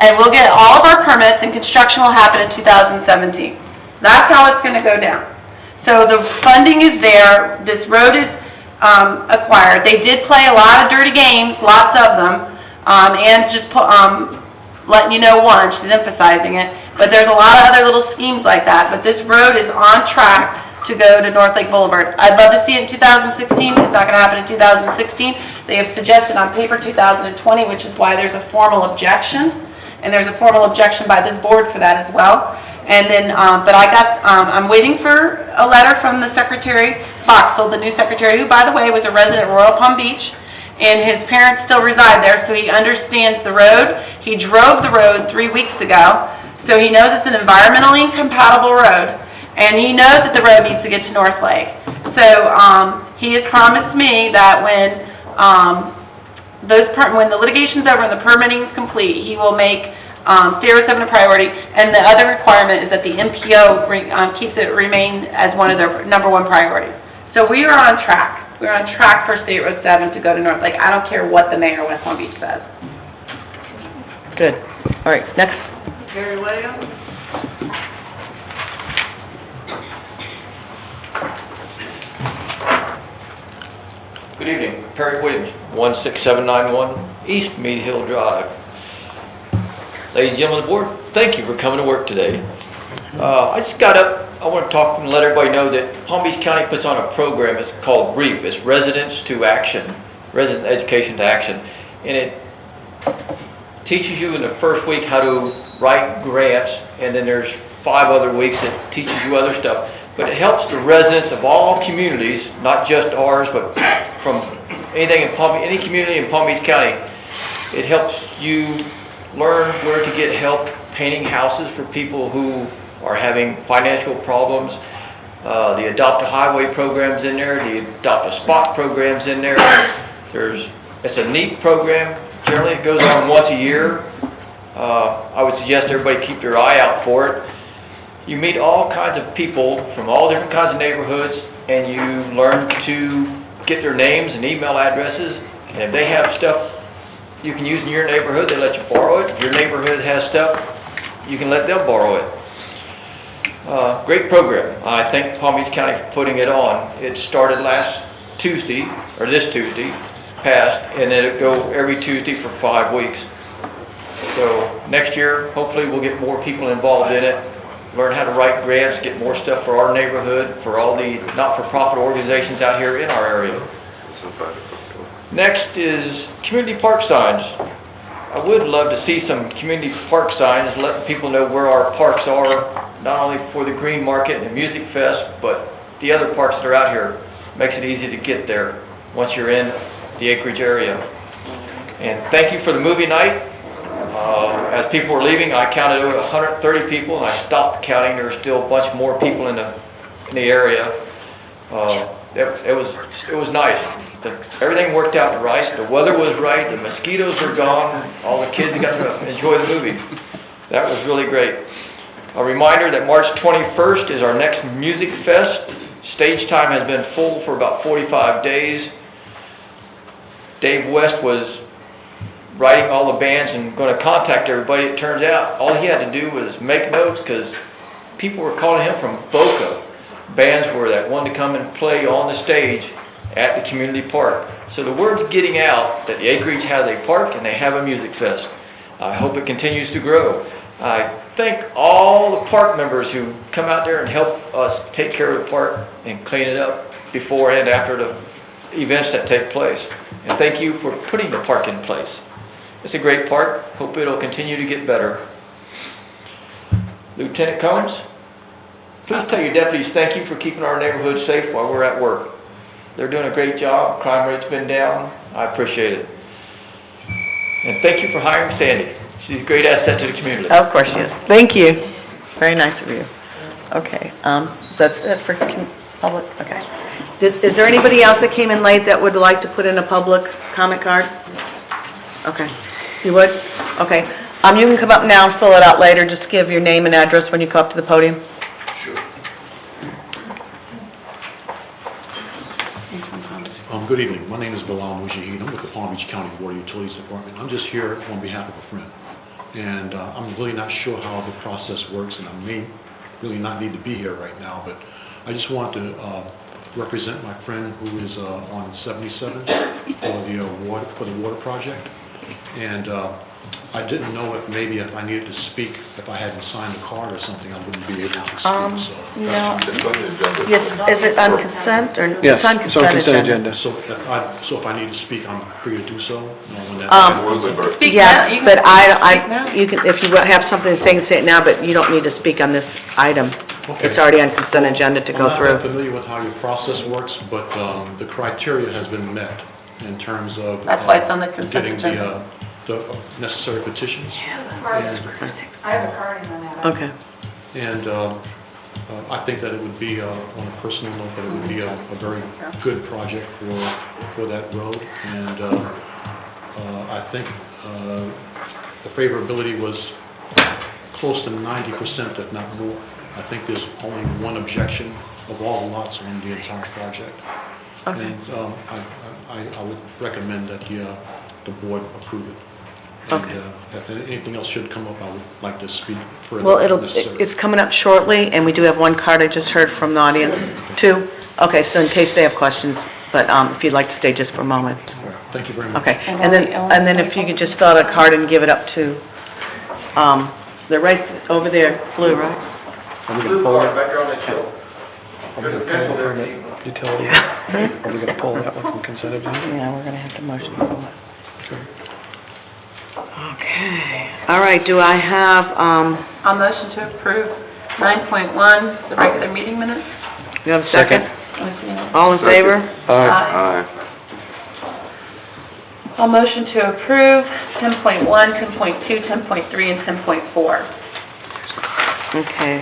and we'll get all of our permits, and construction will happen in 2017. That's how it's gonna go down. So the funding is there, this road is, acquired. They did play a lot of dirty games, lots of them, and just letting you know one, she's emphasizing it, but there's a lot of other little schemes like that, but this road is on track to go to North Lake Boulevard. I'd love to see it in 2016, it's not gonna happen in 2016. They have suggested on paper 2020, which is why there's a formal objection, and there's a formal objection by this board for that as well. And then, but I'm waiting for a letter from the Secretary Boxell, the new secretary, who, by the way, was a resident of Royal Palm Beach, and his parents still reside there, so he understands the road. He drove the road 3 weeks ago, so he knows it's an environmentally compatible road, and he knows that the road needs to get to North Lake. So, he has promised me that when the litigation's over and the permitting is complete, he will make State Road 7 a priority, and the other requirement is that the MPO keeps it remain as one of their number one priorities. So we are on track. We're on track for State Road 7 to go to North Lake. I don't care what the mayor of West Palm Beach says. Good. All right, next. Terry Williams? Good evening, Perry Williams, 16791 East Mead Hill Drive. Ladies and gentlemen of the board, thank you for coming to work today. I just got up, I want to talk and let everybody know that Palm Beach County puts on a program, it's called REAP, it's Residents to Action, Resident Education to Action, and it teaches you in the first week how to write grants, and then there's 5 other weeks that teaches you other stuff. But it helps the residents of all communities, not just ours, but from anything in any community in Palm Beach County. It helps you learn where to get help painting houses for people who are having financial problems. The Adopt a Highway program's in there, the Adopt a Spot program's in there. It's a neat program. Generally, it goes on once a year. I would suggest everybody keep their eye out for it. You meet all kinds of people from all different kinds of neighborhoods, and you learn to get their names and email addresses, and if they have stuff you can use in your neighborhood, they let you borrow it. If your neighborhood has stuff, you can let them borrow it. Great program. I thank Palm Beach County for putting it on. It started last Tuesday, or this Tuesday, past, and then it'll go every Tuesday for 5 weeks. So next year, hopefully we'll get more people involved in it, learn how to write grants, get more stuff for our neighborhood, for all the not-for-profit organizations out here in our area. Next is community park signs. I would love to see some community park signs letting people know where our parks are, not only for the Green Market and the Music Fest, but the other parks that are out here. Makes it easy to get there once you're in the acreage area. And thank you for the movie night. As people were leaving, I counted over 130 people, and I stopped counting. There were still a bunch more people in the area. It was nice. Everything worked out right. The weather was right. The mosquitoes were gone. All the kids got to enjoy the movie. That was really great. A reminder that March 21st is our next Music Fest. Stage time has been full for about 45 days. Dave West was writing all the bands and going to contact everybody. It turns out all he had to do was make notes, because people were calling him from Boca. Bands were that wanted to come and play on the stage at the community park. So the word's getting out that the acreage has a park and they have a music fest. I hope it continues to grow. I thank all the park members who come out there and help us take care of the park and clean it up before and after the events that take place. And thank you for putting the park in place. It's a great park. Hope it'll continue to get better. Lieutenant Combs, please tell your deputies thank you for keeping our neighborhood safe while we're at work. They're doing a great job. Crime rate's been down. I appreciate it. And thank you for hiring Sandy. She's a great asset to the community. Of course she is. Thank you. Very nice of you. Okay, that's it for public, okay. Is there anybody else that came in late that would like to put in a public comment card? Okay. You would? Okay. You can come up now and fill it out later. Just give your name and address when you come up to the podium. Sure. Good evening. My name is Bilal Mujahid. I'm with the Palm Beach County Water Utilities Department. I'm just here on behalf of a friend. And I'm really not sure how the process works, and I may really not need to be here right now, but I just want to represent my friend who is on 77 for the water project. And I didn't know if maybe if I needed to speak, if I hadn't signed a card or something, I wouldn't be able to speak, so. No. It's on the agenda. Yes, is it on consent, or? Yes, It's on it's on consent agenda. So if I need to speak, I'm free to do so? when that- Speak Yes, now. You can but speak now. you can, if you have something to say it now, but you don't need to speak on this item. Okay. It's already on consent agenda to go I'm not through. familiar with how your process works, but the criteria has been met in terms of That's why it's on the consent getting agenda. the necessary petitions. I have a card on that. Okay. And I think that it would be, on a personal note, that it would be a very good project for that road. And I think the favorability was close to 90%, if not more. I think there's only one objection of all the lots on the entire project. Okay. And I would recommend that the board approve it. Okay. And if anything else should come up, I would like to speak further. Well, if necessary. it's coming up shortly, and we do have one card I just heard from the audience, too. Okay, so in case they have questions, but if you'd like to stay just for a moment. All right. Thank you very much. Okay, and then if you could just fill out a card and give it up to, they're right over there, blue, right? Are we gonna pull it? Are we gonna pull it from the utility? Are we gonna pull that one from consent agenda? Yeah, we're gonna have to motion for it. Okay, all right, do I have, I'll motion to approve 9.1, the regular meeting minutes. you have a second? Second. All in favor? Aye. I'll motion to approve 10.1, 10.2, 10.3, and 10.4. Okay,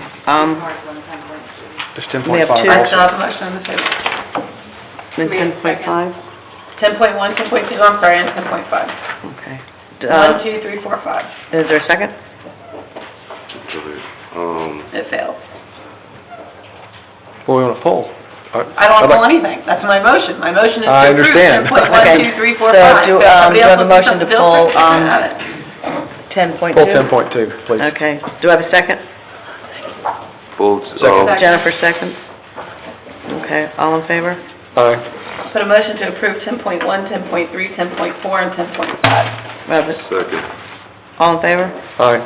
There's we have 10.5 two. I also. still have a motion on the table. then 10.5? 10.1, 10.2, I'm sorry, and 10.5. Okay. 1, 2, 3, 4, 5. Is there a second? It failed. Well, we wanna pull. I don't want to pull anything. That's my motion. My motion is to I approve understand. 10.1, Okay. 2, 3, 4, So 5. do, If somebody you else have a wants motion to something pull, different, you can have it. 10.2? Pull 10.2, please. Okay, do I have a second? Both, Second. Jennifer seconds. Okay, all in favor? Aye. Put a motion to approve 10.1, 10.3, 10.4, and 10.5. Robert, second. all in favor? Aye.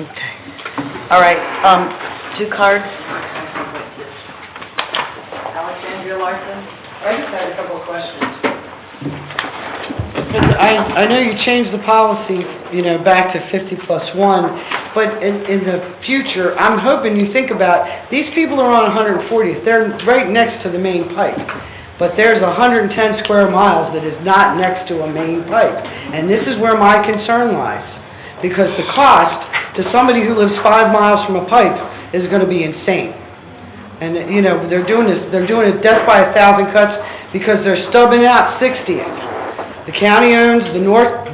Okay. All right, 2 cards. Alexandria Larson. I just had a couple of questions. I know you changed the policy, back to 50+1, but in the future, I'm hoping you think about, these people are on 140th, they're right next to the main pipe, but there's 110 square miles that is not next to a main pipe, and this is where my concern lies, because the cost to somebody who lives 5 miles from a pipe is gonna be insane. And, they're doing it death by 1,000 cuts because they're stubbing out 60th. The county owns the north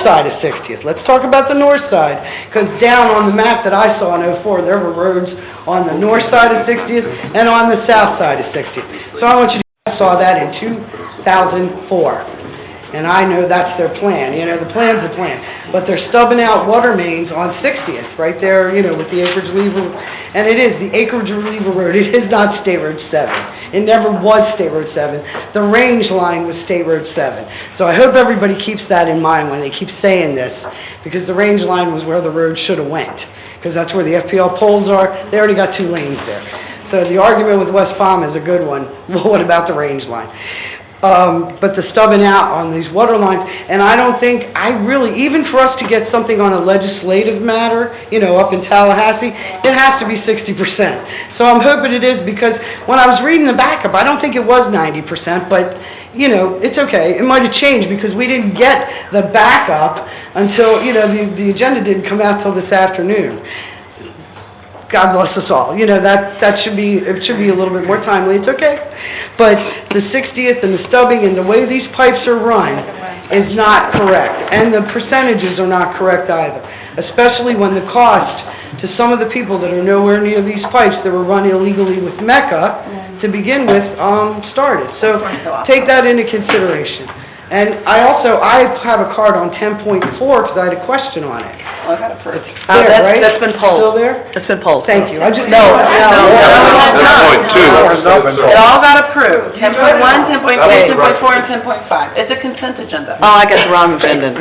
side of 60th. Let's talk about the north side, because down on the map that I saw in '04, there were roads on the north side of 60th and on the south side of 60th. So I want you to, I saw that in 2004, and I know that's their plan. The plan's the plan. But they're stubbing out water mains on 60th, right there, with the acreage lever. And it is the acreage lever road. It is not State Road 7. It never was State Road 7. The range line was State Road 7. So I hope everybody keeps that in mind when they keep saying this, because the range line was where the road should have went, because that's where the FPL poles are. They already got 2 lanes there. So the argument with West Palm is a good one. Well, what about the range line? But the stubbing out on these water lines, and I really, even for us to get something on a legislative matter, up in Tallahassee, it has to be 60%. So I'm hoping it is, because when I was reading the backup, I don't think it was 90%, but, it's okay. It might have changed, because we didn't get the backup until, the agenda didn't come out till this afternoon. God bless us all. That should be a little bit more timely. It's okay. But the 60th and the stubbing and the way these pipes are run is not correct. And the percentages are not correct either, especially when the cost to some of the people that are nowhere near these pipes that were run illegally with Mecca to begin with, started. So take that into consideration. And I have a card on 10.4 because I had a question on it. Oh, I got it first. It's there, right? That's been pulled. Still there? It's been pulled. Thank you. No. It all got approved. 10.1, 10.2, 10.4, and 10.5. It's a consent agenda. Oh, I got the wrong agenda.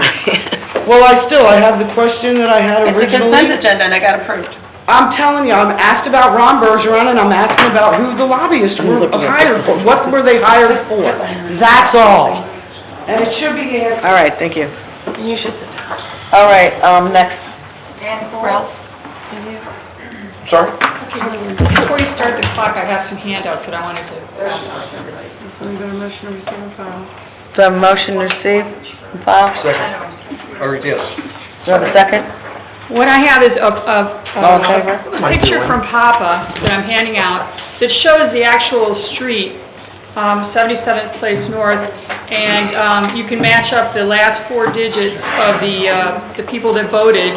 Well, I have the question that I had It's a originally. consent agenda, and it got approved. I'm telling you, I'm asked about Ron Bergeron, and I'm asking about who the lobbyists were hired for. What were they hired for? That's all. And it should be answered. All right, thank you. You should sit down. All right, next. And Ralph? Sorry? Before you start the clock, I have some handouts that I wanted to... So a motion received and filed? Second. Or, yes. Do I have a second? What I have is All in favor? a picture from Papa that I'm handing out that shows the actual street, 77th Place North, and you can match up the last four digits of the people that voted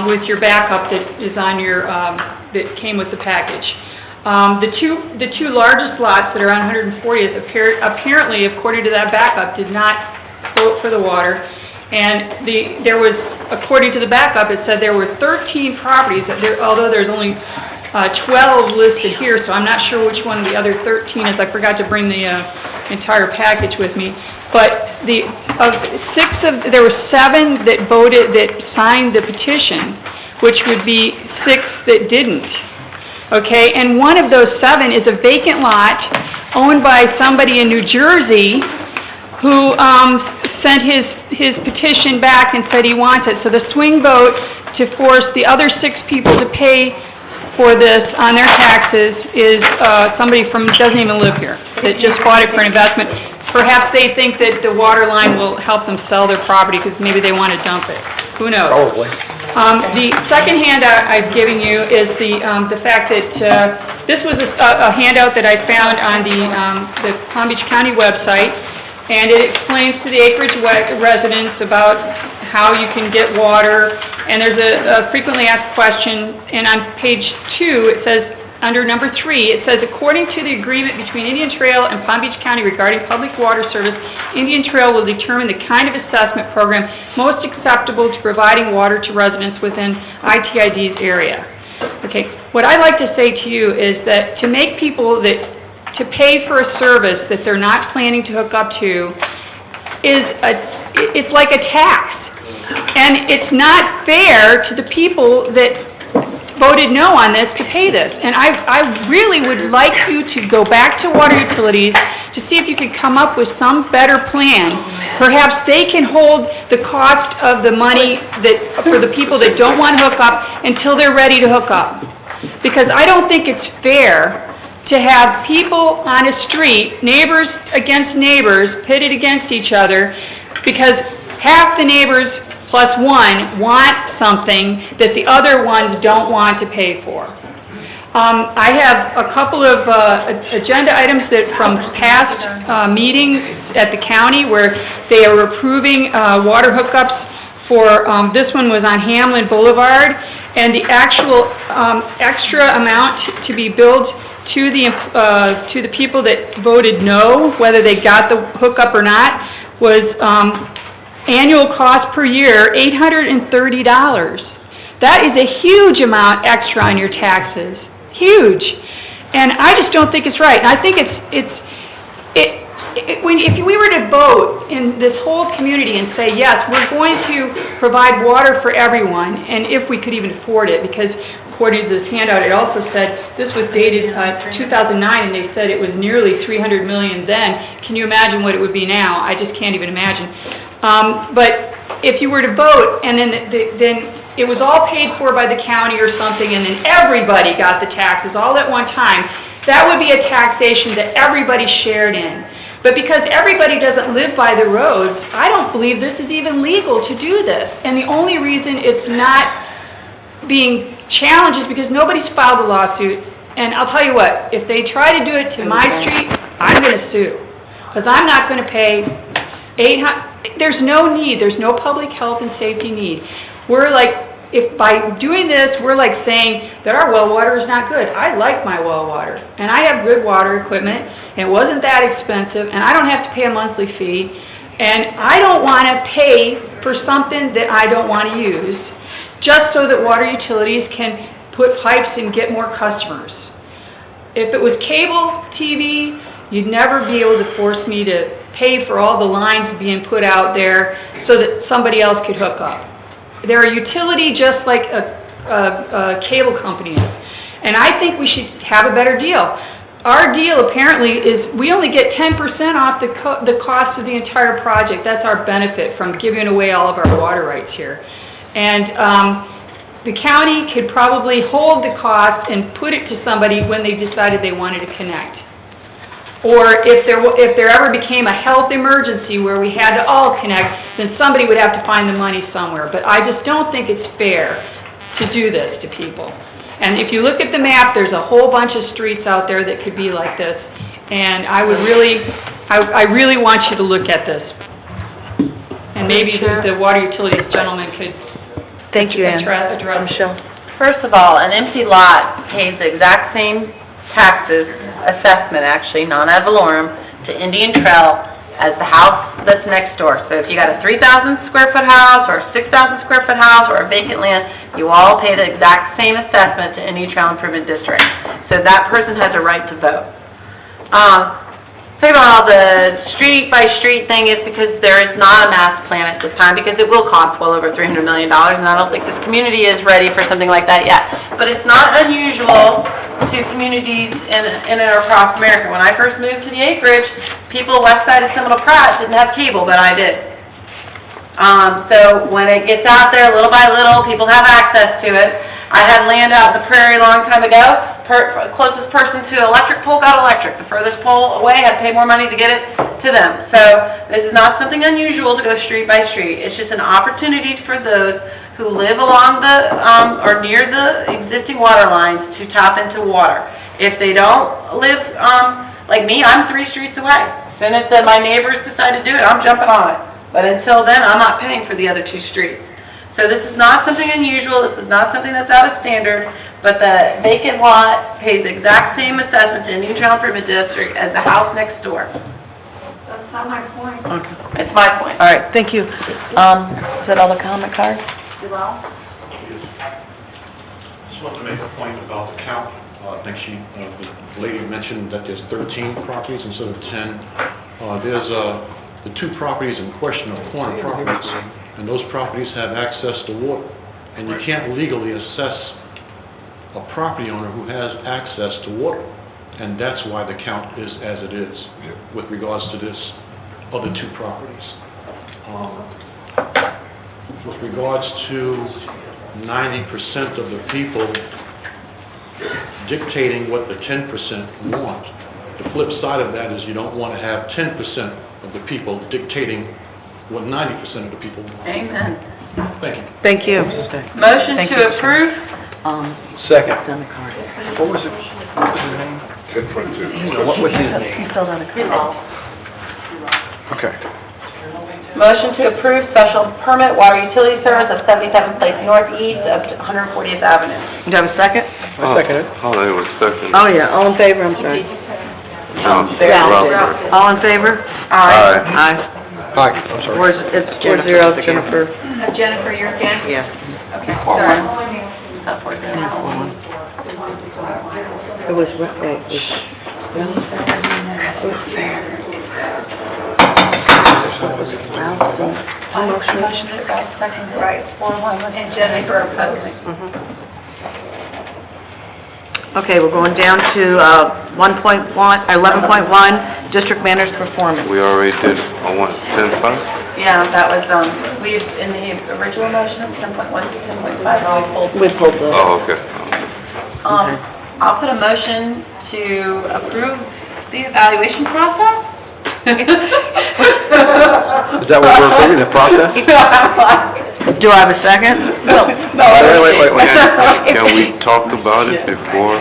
with your backup that is on your, that came with the package. The two largest lots that are on 140th apparently, according to that backup, did not vote for the water. And there was, according to the backup, it said there were 13 properties, although there's only 12 listed here, so I'm not sure which one of the other 13 is. I forgot to bring the entire package with me. But there were 7 that voted, that signed the petition, which would be 6 that didn't. Okay, and one of those 7 is a vacant lot owned by somebody in New Jersey who sent his petition back and said he wants it. So the swing vote to force the other 6 people to pay for this on their taxes is somebody doesn't even live here, that just bought it for an investment. Perhaps they think that the water line will help them sell their property because maybe they want to dump it. Who knows? Probably. The second handout I've given you is the fact that this was a handout that I found on the Palm Beach County website, and it explains to the acreage residents about how you can get water, and there's a frequently asked question, and on page 2 it says, under number 3, it says, according to the agreement between Indian Trail and Palm Beach County regarding public water service, Indian Trail will determine the kind of assessment program most acceptable to providing water to residents within ITID's area. Okay, what I'd like to say to you is that to make people to pay for a service that they're not planning to hook up to it's like a tax. And it's not fair to the people that voted no on this to pay this. And I really would like you to go back to water utilities to see if you could come up with some better plan. Perhaps they can hold the cost of the money for the people that don't want to hook up until they're ready to hook up. Because I don't think it's fair to have people on a street, neighbors against neighbors, pitted against each other, because half the neighbors plus one want something that the other ones don't want to pay for. I have a couple of agenda items that from past meetings at the county where they are approving water hookups for, this one was on Hamlin Boulevard, and the actual extra amount to be billed to the people that voted no, whether they got the hookup or not, was annual cost per year, $830. That is a huge amount extra on your taxes, huge. And I just don't think it's right. And I think if we were to vote in this whole community and say, yes, we're going to provide water for everyone, and if we could even afford it, because according to this handout, it also said, this was dated 2009, and they said it was nearly $300 million then. Can you imagine what it would be now? I just can't even imagine. But if you were to vote, and then it was all paid for by the county or something, and then everybody got the taxes all at one time, that would be a taxation that everybody shared in. But because everybody doesn't live by the roads, I don't believe this is even legal to do this. And the only reason it's not being challenged is because nobody's filed a lawsuit. And I'll tell you what, if they try to do it to my street, I'm going to sue. Because I'm not going to pay $800. There's no need. There's no public health and safety need. We're like if by doing this, we're like saying that our well water is not good. I like my well water, and I have good water equipment, and it wasn't that expensive, and I don't have to pay a monthly fee, and I don't want to pay for something that I don't want to use, just so that water utilities can put pipes and get more customers. If it was cable TV, you'd never be able to force me to pay for all the lines being put out there so that somebody else could hook up. They're a utility just like a cable company is. And I think we should have a better deal. Our deal apparently is we only get 10% off the cost of the entire project. That's our benefit from giving away all of our water rights here. And the county could probably hold the cost and put it to somebody when they decided they wanted to connect. Or if there ever became a health emergency where we had to all connect, then somebody would have to find the money somewhere. But I just don't think it's fair to do this to people. And if you look at the map, there's a whole bunch of streets out there that could be like this. And I would really, I really want you to look at this. And maybe the water utilities gentleman could Thank you, Ann. address. Michelle? First of all, an empty lot pays the exact same taxes, assessment actually, non-ad valorem, to Indian Trail as the house that's next door. So if you got a 3,000 square foot house, or a 6,000 square foot house, or a vacant land, you all pay the exact same assessment to Indian Trail Improvement District. So that person has a right to vote. Say about the street-by-street thing is because there is not a master plan at this time, because it will cost well over $300 million, and I don't think this community is ready for something like that yet. But it's not unusual to communities in and across America. When I first moved to the acreage, people west side of Seminole Pratt didn't have cable, but I did. So when it gets out there little by little, people have access to it. I had land out in the prairie a long time ago. Closest person to an electric pole got electric. The furthest pole away had to pay more money to get it to them. So this is not something unusual to go street by street. It's just an opportunity for those who live along the, or near the existing water lines to tap into water. If they don't live, like me, I'm 3 streets away. As soon as my neighbors decide to do it, I'm jumping on it. But until then, I'm not paying for the other 2 streets. So this is not something unusual, this is not something that's out of standard, but the vacant lot pays the exact same assessment to Indian Trail Improvement District as the house next door. That's not my point. Okay. It's my point. All right, thank you. Is that all the comment cards? Just wanted to make a point about the count. I think the lady mentioned that there's 13 properties instead of 10. There's the 2 properties in question are corner properties, and those properties have access to water. And you can't legally assess a property owner who has access to water. And that's why the count is as it is with regards to this other 2 properties. With regards to 90% of the people dictating what the 10% want, the flip side of that is you don't want to have 10% of the people dictating what 90% of the people want. Amen. Thank you. Thank you. Motion to approve? Second. Done the card. What was his name? What was his name? You filled out a card. Okay. Motion to approve special permit water utility service of 77th Place Northeast of 140th Avenue. Do you have a second? I second it. Oh, they were second. Oh, yeah, all in favor, I'm sorry. Robert. All in favor? Aye. Aye. Hi, I'm sorry. Where's, it's 4-0, Jennifer. Jennifer, you're against? Yes. Okay, 4-1. sorry. Not 4-0. It was, wait, it Motion to Ralph, second to Wright, 4-1, and Jennifer opposing. Okay, we're going down to 11.1, district manager's performance. We already did, 10-5? Yeah, that was, we, in the original motion, 10.1 to 10.5, all pulled. We pulled the... Oh, okay. I'll put a motion to approve the evaluation process. Is that what we're approving, the process? Do I have a second? No. Wait. Can we talk about it before?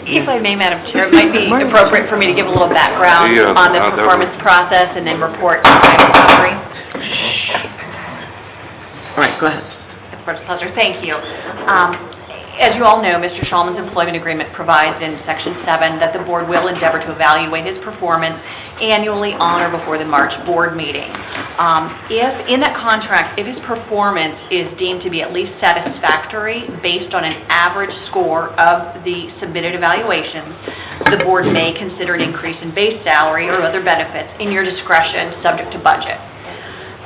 If I may, Madam Chair, it might be appropriate for me to give a little background Yeah, on the that would- performance process and then report to Item Summary. All right, go ahead. Supervisor Salzer, thank you. As you all know, Mr. Shulman's employment agreement provides in Section 7 that the board will endeavor to evaluate his performance annually on or before the March board meeting. If, in that contract, if his performance is deemed to be at least satisfactory based on an average score of the submitted evaluations, the board may consider an increase in base salary or other benefits in your discretion, subject to budget.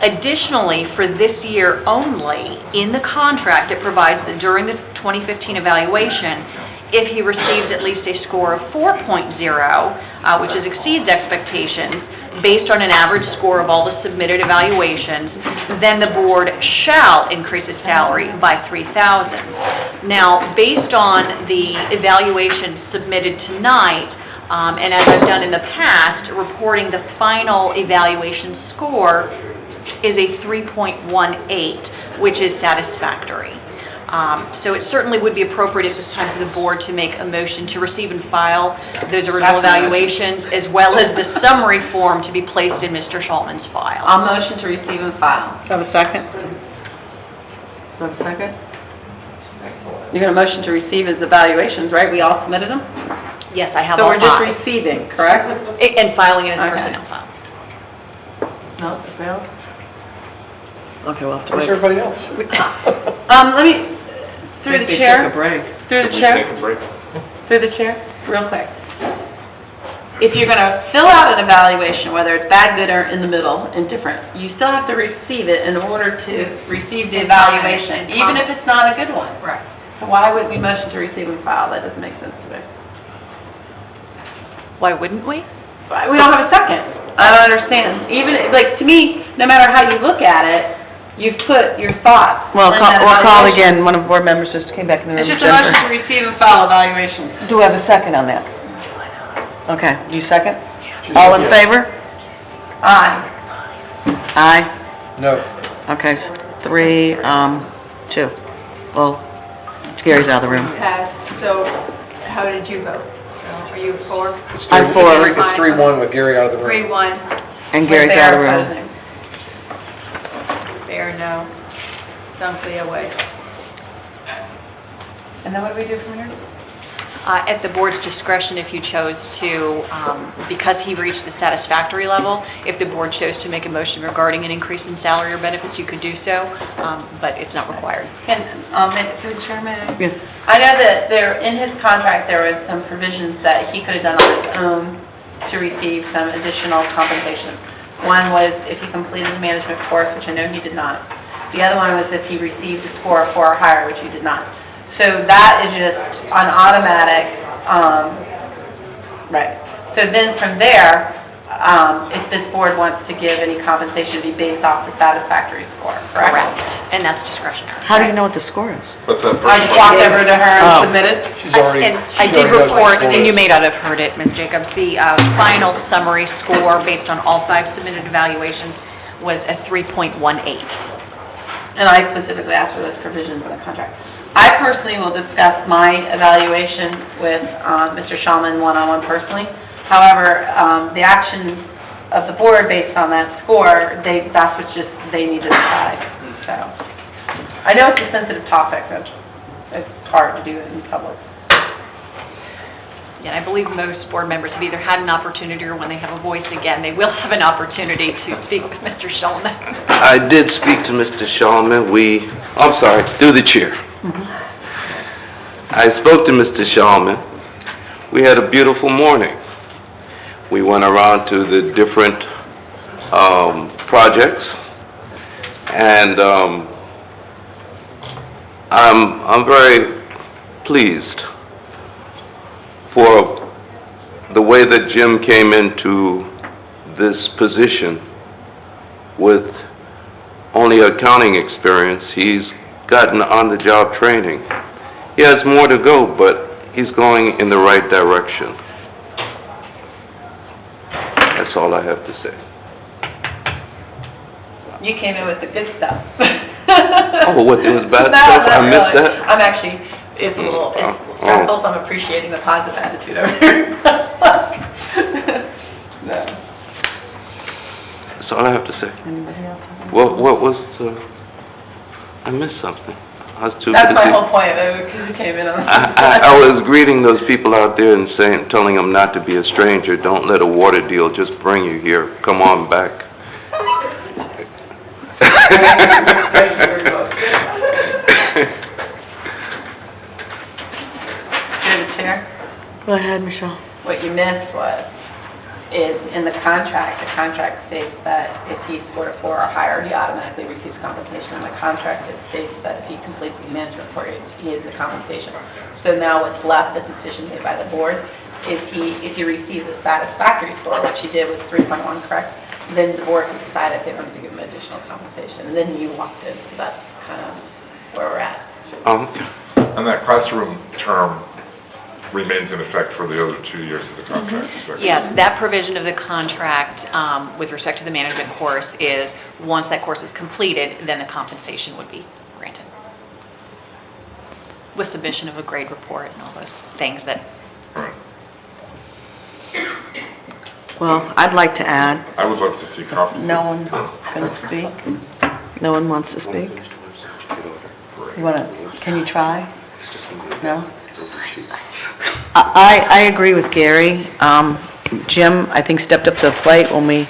Additionally, for this year only, in the contract, it provides that during the 2015 evaluation, if he receives at least a score of 4.0, which exceeds expectations, based on an average score of all the submitted evaluations, then the board shall increase his salary by $3,000. Now, based on the evaluation submitted tonight, and as I've done in the past, reporting the final evaluation score is a 3.18, which is satisfactory. So it certainly would be appropriate at this time for the board to make a motion to receive and file those original evaluations, as well as the summary form to be placed in Mr. Shulman's file. I'll motion to receive and file. Do I have a second? Do I have a second? You're going to motion to receive his evaluations, right? We all submitted them? Yes, I have So all we're just five. receiving, correct? And filing it in the Okay. personnel file. No, it failed? Okay, we'll have to Where's wait. everybody else? Let me, through the They chair, took a break. through the chair, through the chair, real quick. If you're going to fill out an evaluation, whether it's bad, good, or in the middle, indifferent, you still have to receive it in order to receive the evaluation, even if it's not a good one. Right. So why would we motion to receive and file? That doesn't make sense to me. Why wouldn't we? We don't have a second. I don't understand. Even, like, to me, no matter how you look at it, you've put your thoughts. Well, in that we'll call evaluation. again, one of the board members just came back in the room. It's just a motion to receive and file evaluations. Do we have a second on that? Okay, you second? All in favor? Aye. Aye. No. Okay, 3, 2. Well, Gary's out of the room. Okay, so how did you vote? Are you for? I'm for. It's 3-1 with Gary out of the room. 3-1. And Gary's out of the room. Fair, no. Dunkley away. And then what do we do from here? At the board's discretion, if you chose to, because he reached the satisfactory level, if the board chose to make a motion regarding an increase in salary or benefits, you could do so, but it's not required. Through the chairman? Yes. I know that in his contract, there was some provisions that he could have done on his own to receive some additional compensation. One was if he completed the management course, which I know he did not. The other one was if he received a score of 4 or higher, which he did not. So that is just an automatic, right. So then from there, if this board wants to give any compensation, it'd be based off the satisfactory score, correct? And that's discretionary. How do you know what the score is? What's that I just walked over to her and Oh. submitted. She's already... And I did report, and you may not have heard it, Ms. Jacobs, the final summary score based on all 5 submitted evaluations was a 3.18. And I specifically asked for those provisions in the contract. I personally will discuss my evaluation with Mr. Shulman one-on-one personally. However, the actions of the board based on that score, that's what just they need to decide. So, I know it's a sensitive topic, but it's hard to do it in public. Yeah, I believe most board members have either had an opportunity or when they have a voice again, they will have an opportunity to speak with Mr. Shulman. I did speak to Mr. Shulman, through the chair. I spoke to Mr. Shulman. We had a beautiful morning. We went around to the different projects, and I'm very pleased for the way that Jim came into this position with only accounting experience. He's gotten on-the-job training. He has more to go, but he's going in the right direction. That's all I have to say. You came in with the good stuff. Oh, what, it was bad No, stuff? not I missed really. that? I'm actually, it's a little, Oh. I'm appreciating the positive attitude over here. No. That's all I have to say. Anybody else? What was, I missed something. how stupid That's is my he? whole point, because you came in on. I was greeting those people out there and telling them not to be a stranger. Don't let a water deal just bring you here. Come on back. Through the chair. Go ahead, Michelle. What you missed is in the contract states that if he scored a 4 or higher, he automatically receives compensation. In the contract, it states that if he completes the management report, he is the compensation. So now what's left, the decision made by the board, if he receives a satisfactory score, which he did with 3.1, correct? Then the board can decide if they want to give him additional compensation, and then you walked in, so that's kind of where we're at. And that classroom term remains in effect for the other 2 years of the contract, is that correct? Yes, that provision of the contract, with respect to the management course is, once that course is completed, then the compensation would be granted. With submission of a grade report and all those things that... Well, I'd like to add, I would love to see copies. no one's going to speak? No one wants to speak? You want to, can you try? No? I agree with Gary. Jim, I think, stepped up to the plate when we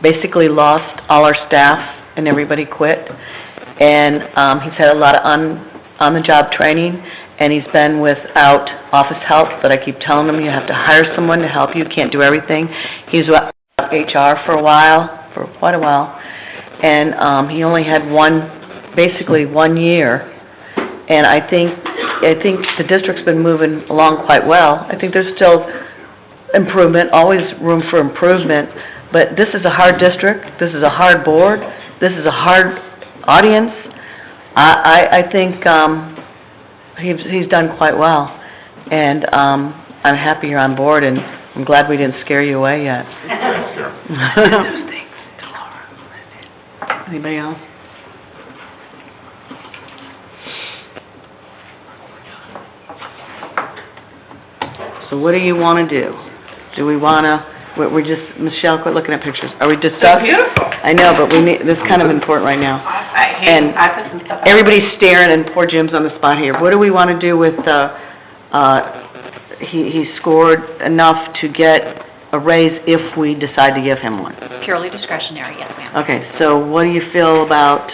basically lost all our staff and everybody quit. And he's had a lot of on-the-job training, and he's been without office help, but I keep telling him, you have to hire someone to help you, can't do everything. He's with HR for quite a while, and he only had basically 1 year. And I think the district's been moving along quite well. I think there's still improvement, always room for improvement, but this is a hard district, this is a hard board, this is a hard audience. I think he's done quite well, and I'm happy you're on board, and I'm glad we didn't scare you away yet. Anybody else? So what do you want to do? Do we want to, we're just, Michelle, quit looking at pictures. Are we just... They're beautiful. I know, but we need, this is kind of important right now. I put some stuff out. Everybody's staring, and poor Jim's on the spot here. What do we want to do with, he scored enough to get a raise if we decide to give him one? Purely discretionary, yes, ma'am. Okay, so what do you feel about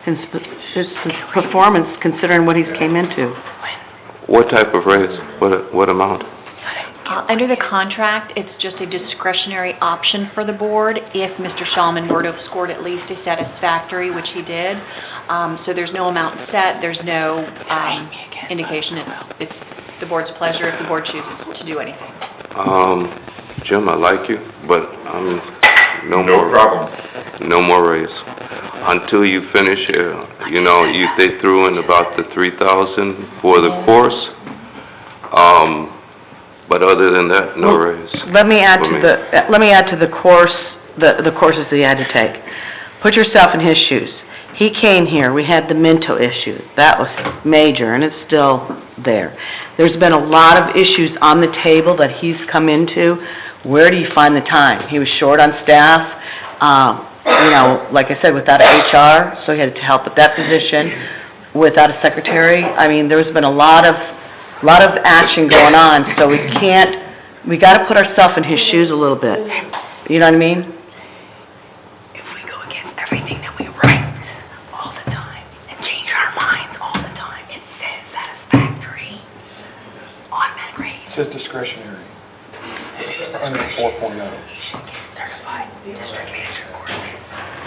his performance, considering what he's came into? What type of raise? What amount? Under the contract, it's just a discretionary option for the board if Mr. Shulman were to have scored at least a satisfactory, which he did. So there's no amount set, there's no indication. It's the board's pleasure if the board chooses to do anything. Jim, I like you, but no more raise. Until you finish, they threw in about the $3,000 for the course. But other than that, no raise. Let me add to the course, the courses that he had to take. Put yourself in his shoes. He came here, we had the Minto issue. That was major, and it's still there. There's been a lot of issues on the table that he's come into. Where do you find the time? He was short on staff, like I said, without a HR, so he had to help with that position. Without a secretary, there's been a lot of action going on, so we gotta put ourselves in his shoes a little bit. You know what I mean? If we go against everything that we write all the time and change our minds all the time, it says satisfactory, automatic raise. It says discretionary, under 4.0. Certified district manager courses.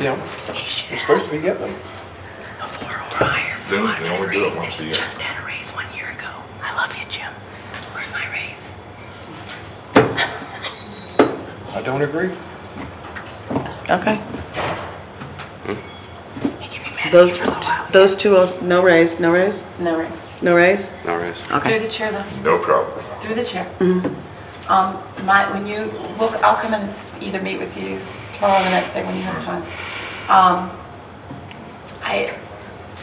Yeah, you're supposed to be getting them. A 4 or higher. They only do it once a year. Just had a raise 1 year ago. I love you, Jim. Where's my raise? I don't agree. Okay. Those two, no raise? No raise. No raise? No raise. Okay. Through the chair, though. No problem. Through the chair. Mhm. I'll come and either meet with you tomorrow or the next day when you have time.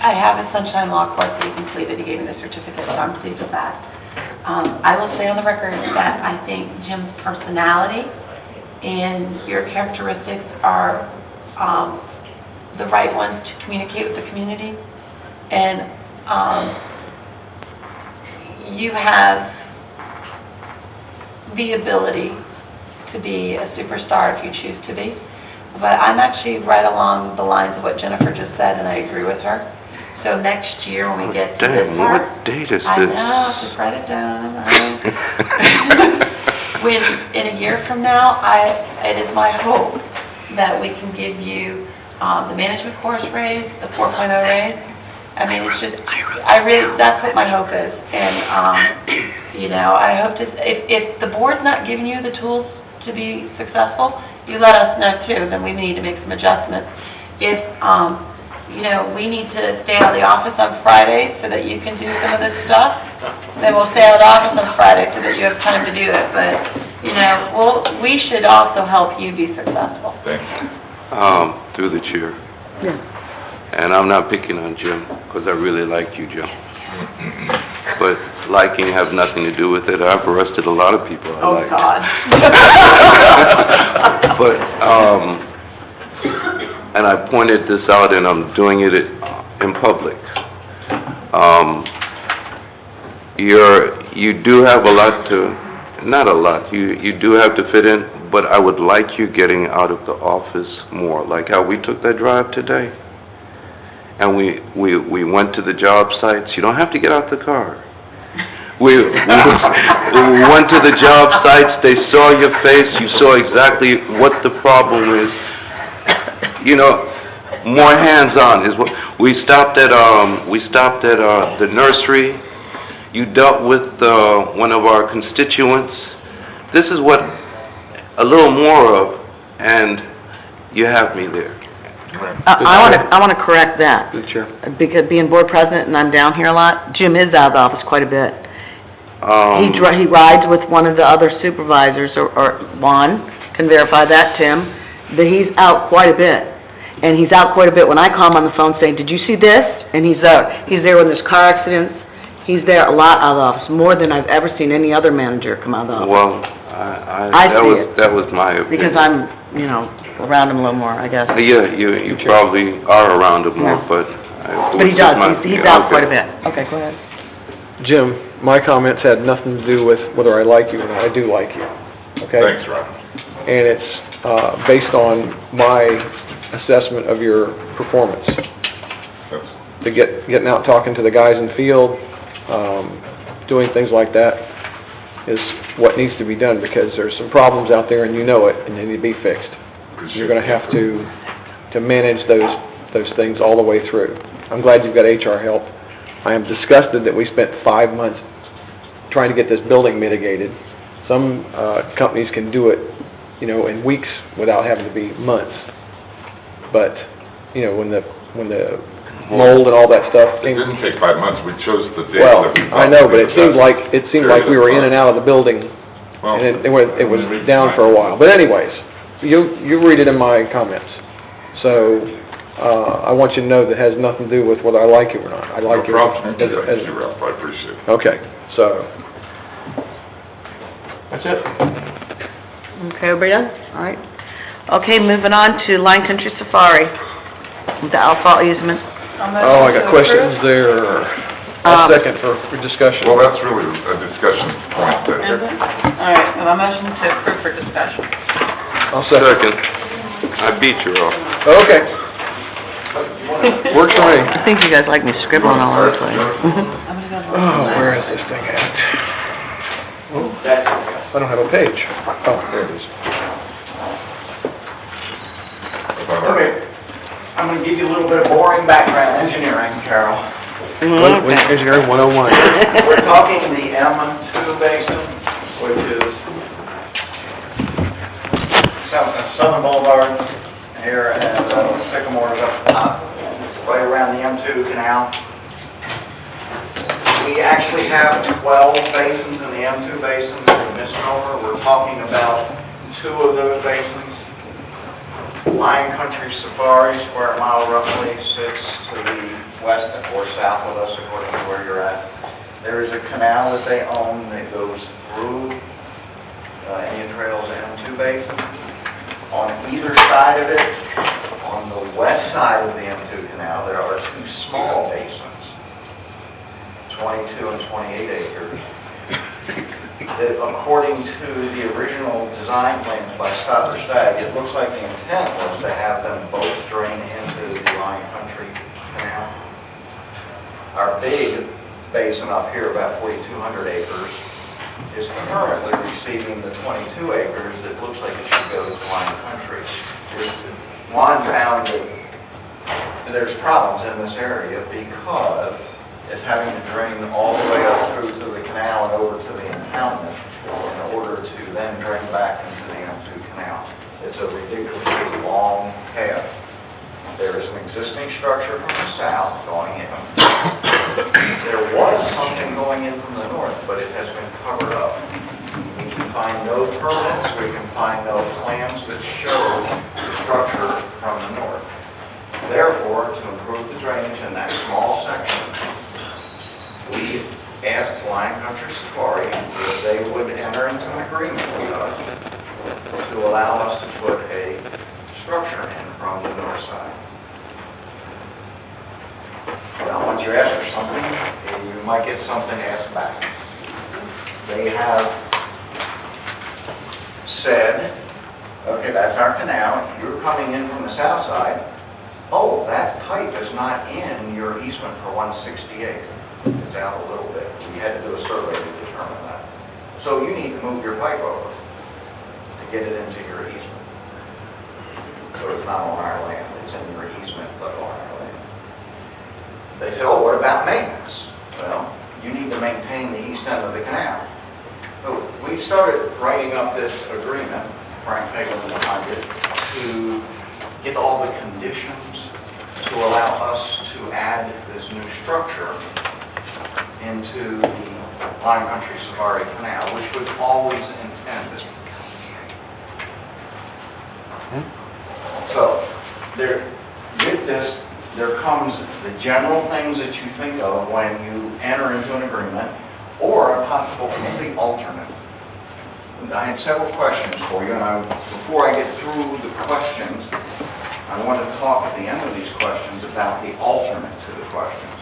I have a Sunshine Law course that he completed. He gave me the certificate, so I'm pleased with that. I will say on the record that I think Jim's personality and your characteristics are the right ones to communicate with the community. And, you have the ability to be a superstar if you choose to be. But I'm actually right along the lines of what Jennifer just said, and I agree with her. So next year, when we get to this Damn, part... what date is I this? know, just write it down. When, in a year from now, it is my hope that we can give you the management course raise, the 4.0 raise. I mean, it's just, that's what my hope is. And, you know, I hope to, if the board's not giving you the tools to be successful, you let us know too, then we need to make some adjustments. If, you know, we need to stay out of the office on Friday so that you can do some of this stuff, then we'll stay out of the office on Friday so that you have time to do it. But, you know, we should also help you be successful. Thank you. Through the chair. Yeah. And I'm not picking on Jim, because I really like you, Jim. But liking have nothing to do with it. I've arrested a lot of people I like. Oh, God. But, and I pointed this out, and I'm doing it in public. You do have a lot to, not a lot, you do have to fit in, but I would like you getting out of the office more, like how we took that drive today. And we went to the job sites. You don't have to get out the car. We went to the job sites, they saw your face, you saw exactly what the problem is. You know, more hands-on is what, we stopped at the nursery, you dealt with, one of our constituents. This is what, a little more of, and you have me there. I want to correct that. Because being board president and I'm down here a lot, Jim is out of the office quite a bit. He rides with one of the other supervisors, or Juan can verify that, Tim, that he's out quite a bit. And he's out quite a bit when I call him on the phone saying, did you see this? And he's there when there's car accidents. He's there a lot out of the office, more than I've ever seen any other manager come out of the office. Well, that was my opinion. Because I'm, you know, around him a little more, I guess. Yeah, you probably are around him more, but... But he does, he's out quite a bit. Okay, go ahead. Jim, my comments had nothing to do with whether I like you or not. I do like you, okay? Thanks, Ron. And it's based on my assessment of your performance. Getting out talking to the guys in the field, doing things like that is what needs to be done, because there's some problems out there and you know it, and they need to be fixed. You're going to have to manage those things all the way through. I'm glad you've got HR help. I am disgusted that we spent 5 months trying to get this building mitigated. Some companies can do it, you know, in weeks without having to be months. But, you know, when the mold and all that stuff It came... didn't take 5 months, we chose the date Well, that we... I know, but it seemed like we were in and out of the building, Well, and it was down for a while. But anyways, you read it in my comments. So, I want you to know that has nothing to do with whether I like you or not. I like you. No problem. Thank you, Ralph, I appreciate it. Okay, so, that's it. Okay, everybody done? All right. Okay, moving on to Line Country Safari, the alfalfa easement. Oh, I got questions there. A second for discussion. Well, that's really a discussion point that... All right, well, a motion to approve for discussion. I'll second. I beat you off. Okay. Works for me. I think you guys like me scribbling all over the place. Oh, where is this thing at? Oh, I don't have a page. Oh, there it is. Okay, I'm gonna give you a little bit of boring background engineering, Carol. Engineering 101. We're talking the M2 Basin, which is Southern Boulevard here, and Sycamore's up top, right around the M2 canal. We actually have 12 basins in the M2 basin. It's a misnomer. We're talking about 2 of those basins. Line Country Safari, square mile roughly, sits to the west or south of us, according to where you're at. There is a canal that they own that goes through Indian Trails M2 Basin. On either side of it, on the west side of the M2 canal, there are 2 small basins. according to the original design plans by Stoddard Stagg, it looks like the intent was to have them both drain into the Lion Country Canal. Our big basin up here, about 4,200 acres, is currently receiving the 22 acres that looks like it should go to Lion Country. Juan found that there's problems in this area because it's having to drain all the way up through to the canal and over to the impoundment in order to then drain back into the M2 canal. It's a ridiculously long path. There is an existing structure from the south going in. There was something going in from the north, but it has been covered up. We can find no permits, we can find no plans that show the structure from the north. Therefore, to improve the drainage in that small section, we asked Lion Country Safari if they would enter into an agreement with us to allow us to put a structure in from the north side. Well, once you ask for something, you might get something asked back. They have said, okay, that's our canal, you're coming in from the south side, oh, that pipe is not in your easement for 168. It's out a little bit. We had to do a survey to determine that. So you need to move your pipe over to get it into your easement. So it's not on our land, it's in your easement, but on our land. They said, oh, what about maintenance? Well, you need to maintain the east end of the canal. So we started writing up this agreement, Frank Hagan and I did, to get all the conditions to allow us to add this new structure into the Lion Country Safari Canal, which was always intended. So, with this, there comes the general things that you think of when you enter into an agreement, or a possible complete alternate. I had several questions for you, and before I get through the questions, I want to talk at the end of these questions about the alternate to the questions.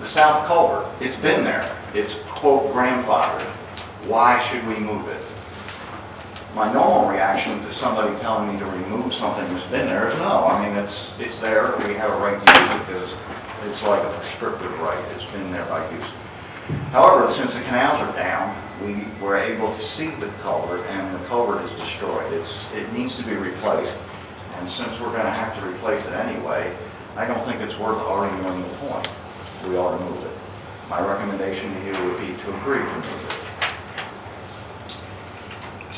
The south culvert, it's been there. It's, quote, grandfathered. Why should we move it? My normal reaction to somebody telling me to remove something that's been there is no. I mean, it's there. We have a right to use it because it's like a prescriptive right. It's been there by use. However, since the canals are down, we were able to see the culvert, and the culvert is destroyed. It needs to be replaced. And since we're going to have to replace it anyway, I don't think it's worth arguing the point. We ought to move it. My recommendation to you would be to agree to move it.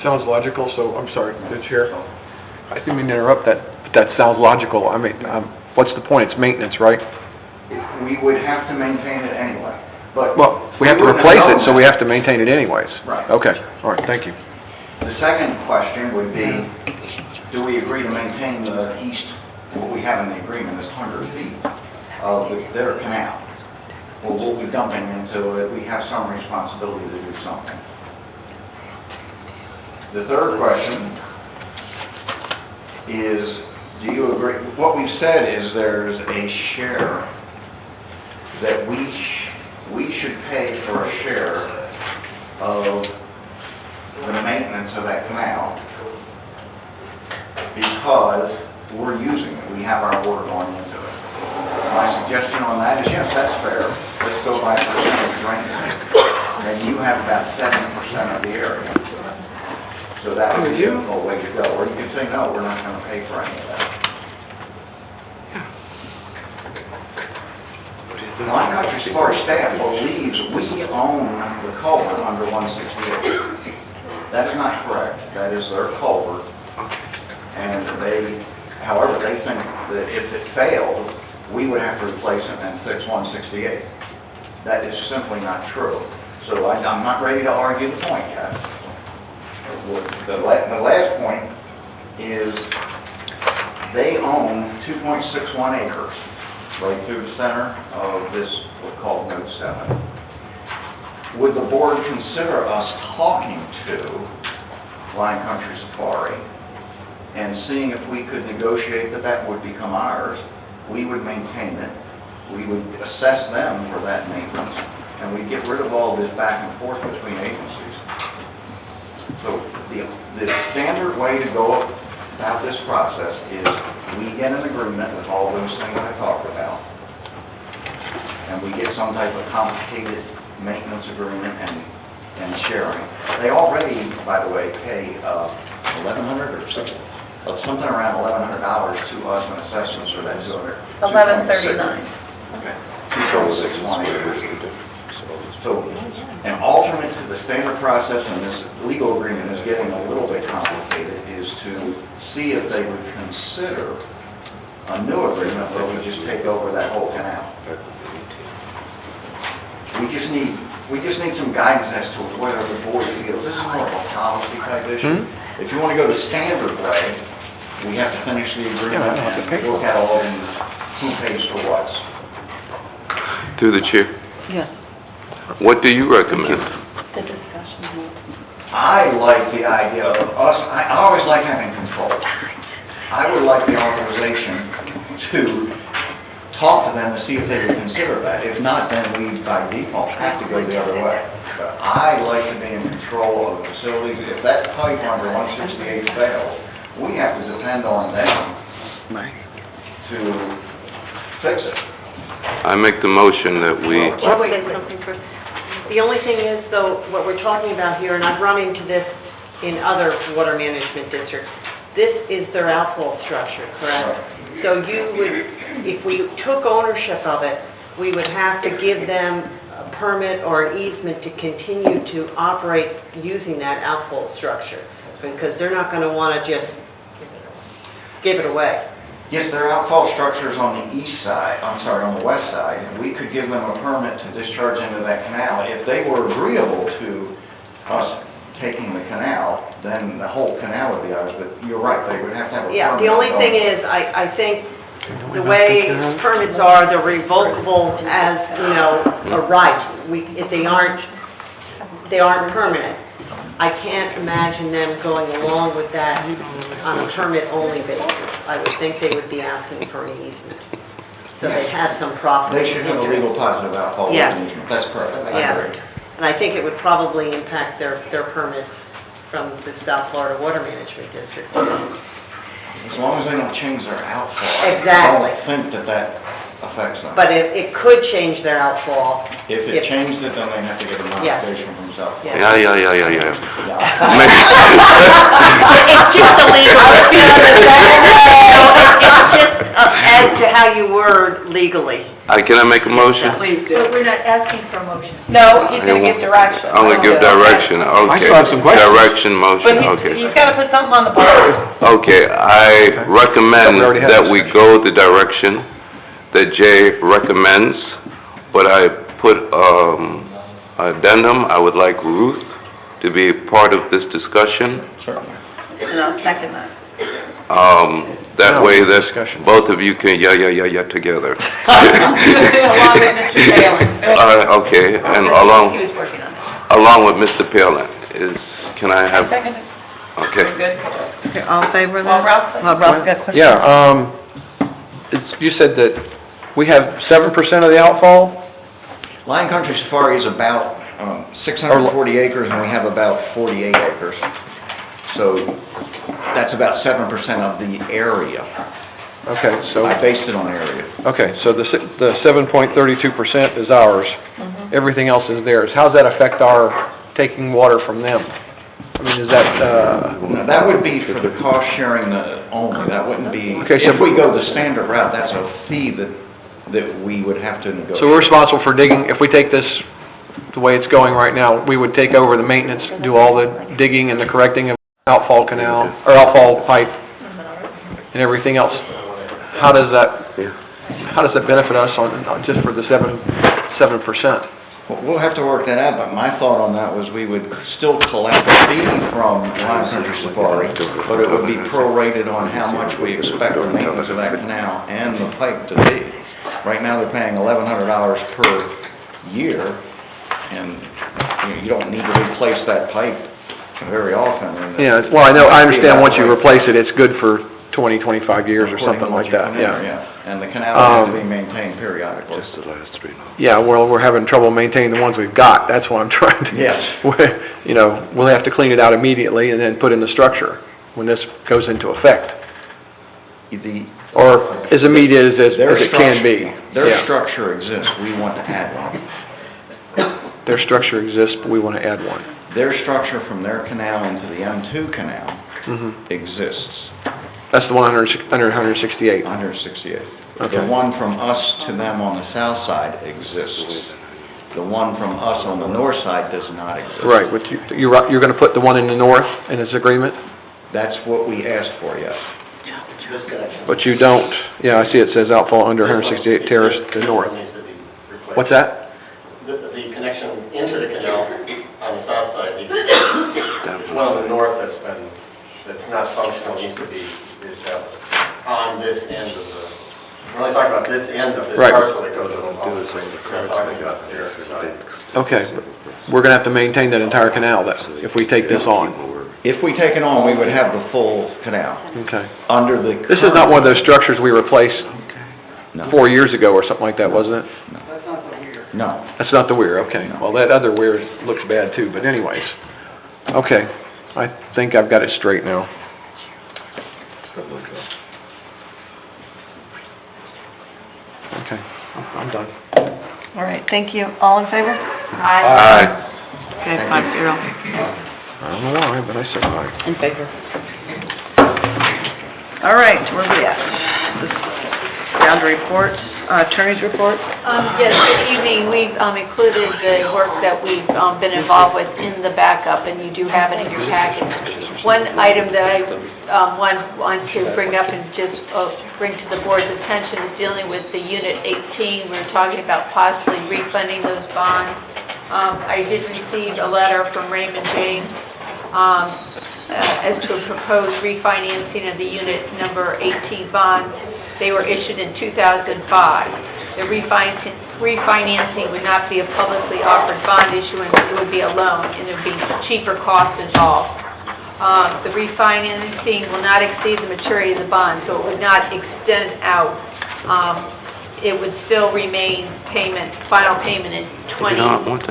Sounds logical, so, I'm sorry, the Chair. I didn't mean to interrupt that, but that sounds logical. I mean, what's the point? It's maintenance, right? We would have to maintain it anyway, but... Well, we have to replace it, so we have to maintain it anyways. Right. Okay, all right, thank you. The second question would be, do we agree to maintain the east, what we have in the agreement is 100 feet of their canal? Well, we'll be dumping into it, we have some responsibility to do something. The third question is, do you agree, what we've said is there's a share that we should pay for a share of the maintenance of that canal because we're using it, we have our water going into it. My suggestion on that is, yes, that's fair. Let's go by percentage drainage. And you have about 70% of the area. So that would be a way to go. Or you can say, no, we're not going to pay for any of that. The Lion Country Safari staff believes we own the culvert under 168. That is not correct. That is their culvert. And however, they think that if it failed, we would have to replace it and fix 168. That is simply not true. So I'm not ready to argue the point yet. The last point is they own 2.61 acres right through the center of this, what's called Note 7. Would the board consider us talking to Lion Country Safari and seeing if we could negotiate that would become ours? We would maintain it. We would assess them for that maintenance, and we get rid of all this back and forth between agencies. So the standard way to go about this process is we get an agreement with all those things I talked about, and we get some type of complicated maintenance agreement and sharing. They already, by the way, pay $1,100 or something around $1,100 to us in assessments for that 1139. Okay. 2.618. So, an alternate to the standard process, and this legal agreement is getting a little bit complicated, is to see if they would consider a new agreement where we just take over that whole canal. We just need some guidance as to whether the board feels this is more of a policy type issue. If you want to go the standard way, we have to finish the agreement and look at all these, who pays for what. Through the chair, Yes. what do you recommend? The discussion. I like the idea of us, I always like having control. I would like the authorization to talk to them to see if they would consider that. If not, then we by default have to go the other way. But I like to be in control of the facilities. If that pipe under 168 fails, we have to depend on them to fix it. I make the motion that we, Well, wait, something first. The only thing is, though, what we're talking about here, and I've run into this in other water management districts, this is their outfall structure, correct? So you would, if we took ownership of it, we would have to give them a permit or an easement to continue to operate using that outfall structure, because they're not going to want to just give it away. Yes, their outfall structure is on the east side, on the west side, and we could give them a permit to discharge into that canal. If they were agreeable to us taking the canal, then the whole canal would be ours, but you're right, they would have to have a permit. Yeah, the only thing is, I think the way permits are, they're revocable as, a right. If they aren't permanent. I can't imagine them going along with that on a permit-only basis. I would think they would be asking for an easement, so they have some profit. They should have a legal positive outfall Yeah. easement, that's perfect, I Yeah. agree. And I think it would probably impact their permits from the South Florida Water Management District. As long as they don't change their outfall. Exactly. I don't think that affects them. But it could change their outfall. If it changed it, then they have to get a modification from South Florida. yeah. It's just illegal. It's just as to how you word legally. Can I make a motion? Please do. But we're not asking for a motion. No, he's gonna give direction. I'm gonna give direction, okay. still have some questions. Direction But motion, okay. he's gotta put something on the board. Okay, I recommend We already have that this we go the direction that Jay recommends, but I put, addendum, I would like Ruth to be part of this discussion. Certainly. And I'll second that. That way that Discussion. both of you can together. Along with Mr. Taylor. Okay, and He was working on it. along with Mr. Palin, can I have, Second. okay. We're good. Okay, all in favor of Well, that? Ralph, Ralph got a question? Yeah, you said that we have 7% of the outfall? Lion Country Safari is about 640 acres, and we have about 48 acres. So that's about 7% of the area. Okay, so, I based it on area. okay, so the 7.32% is ours. Everything else is theirs. How does that affect our taking water from them? I mean, is that, Now, that would be for the cost sharing only, that wouldn't be, Okay, so- if we go the standard route, that's a fee that we would have to negotiate. so we're responsible for digging, if we take this the way it's going right now, we would take over the maintenance, do all the digging and the correcting of outfall canal, or outfall pipe and everything else. How does that benefit us on just for the 7%? We'll have to work that out, but my thought on that was we would still collect a fee from Lion Country Safari, but it would be prorated on how much we expect the maintenance of that canal and the pipe to be. Right now, they're paying $1,100 per year, and you don't need to replace that pipe very often. Yeah, well, I understand once you replace it, it's good for 20, 25 years or something like that, According to what you yeah. put in there, And the canal has to be maintained periodically. Just the last three. Yeah, well, we're having trouble maintaining the ones we've got, that's what I'm trying to... Yes. You know, we'll have to clean it out immediately and then put in the structure when this goes into effect. Or as immediate as it can be. Their Yeah. structure exists, we want to add one. Their structure exists, but we want to add one. Their structure from their canal into the M2 canal Mhm. exists. That's the one under 168. 168. Okay. The one from us to them on the south side exists. The one from us on the north side does not exist. Right, but you're going to put the one in the north in this agreement? That's what we asked for, yes. But you don't, yeah, I see it says outfall under 168 Terrace to north. What's that? The connection into the canal on the south side, the one on the north that's not functional needs to be reestablished on this end of the, we're only talking about this end of this Right. parcel that goes over. We're not talking about the Terrace side. Okay, but we're going to have to maintain that entire canal then, if we take this on. If we take it on, we would have the full canal. Okay. Under the... This is not one of those structures we replaced No. 4 years ago or something like that, wasn't it? No. That's not the weir, okay. Well, that other weir looks bad too, but anyways. Okay, I think I've got it straight now. Okay, I'm done. All right, thank you. All in favor? Aye. Okay, 5-0. I don't know why, but I said aye. In favor. All right, where we at? Down to reports, attorney's report? Yes, this evening, we've included the work that we've been involved with in the backup, and you do have it in your packet. One item that I want to bring up and just bring to the board's attention is dealing with the Unit 18. We're talking about possibly refunding those bonds. I did receive a letter from Raymond James as to a proposed refinancing of the Unit number 18 bonds. They were issued in 2005. The refinancing would not be a publicly offered bond issuance, it would be a loan, and there would be cheaper costs involved. The refinancing will not exceed the maturity of the bond, so it would not extend out. It would still remain final payment in 2031.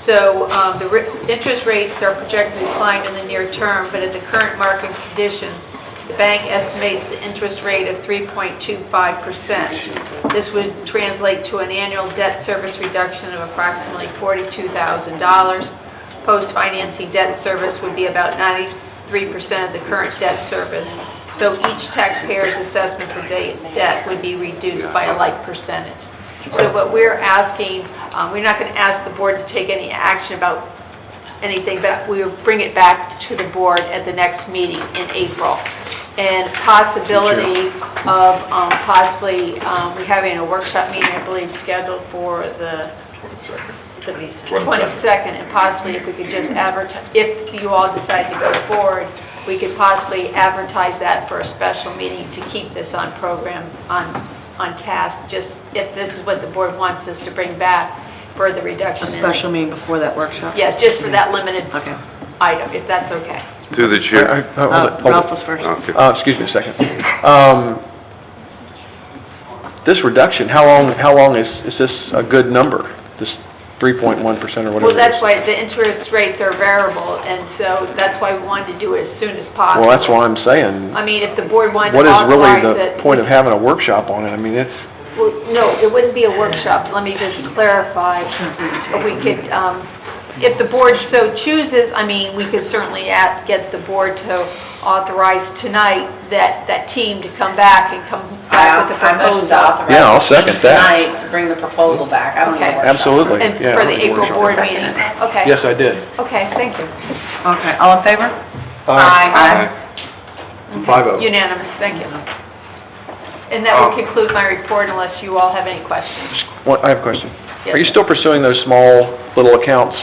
So the interest rates are projected to decline in the near term, but at the current market conditions, the bank estimates the interest rate of 3.25%. This would translate to an annual debt service reduction of approximately $42,000. Post-financing debt service would be about 93% of the current debt service. So each taxpayer's assessment for debt would be reduced by a like percentage. So what we're asking, we're not going to ask the board to take any action about anything, but we'll bring it back to the board at the next meeting in April. And possibility of we're having a workshop meeting, I believe, scheduled for the 22nd, and possibly if we could just advertise, if you all decide to go forward, we could possibly advertise that for a special meeting to keep this on program, on task, just if this is what the board wants us to bring back for the reduction in... A special meeting before that workshop? Yeah, just for that limited item, if that's okay. Through the chair. Ralph was first. Okay. Excuse me a second. This reduction, how long is this a good number? This 3.1% or whatever Well, it that's is? why the interest rates are variable, and so that's why we wanted to do it as soon as possible. Well, that's what I'm saying. I mean, if the board wanted What to is really authorize it... the point of having a workshop on it? I mean, it's... Well, no, it wouldn't be a workshop. Let me just clarify. If we could, if the board so chooses, I mean, we could certainly get the board to authorize tonight that team to come back with a proposal. Yeah, I'll second that. Tonight, to bring the proposal back. I don't know. Absolutely, And yeah. for the April board meeting. Okay. Yes, I did. Okay, thank you. Okay, all in favor? Aye. 5-0. Unanimous, thank you. And that will conclude my report unless you all have any questions. I have a question. Yes. Are you still pursuing those small little accounts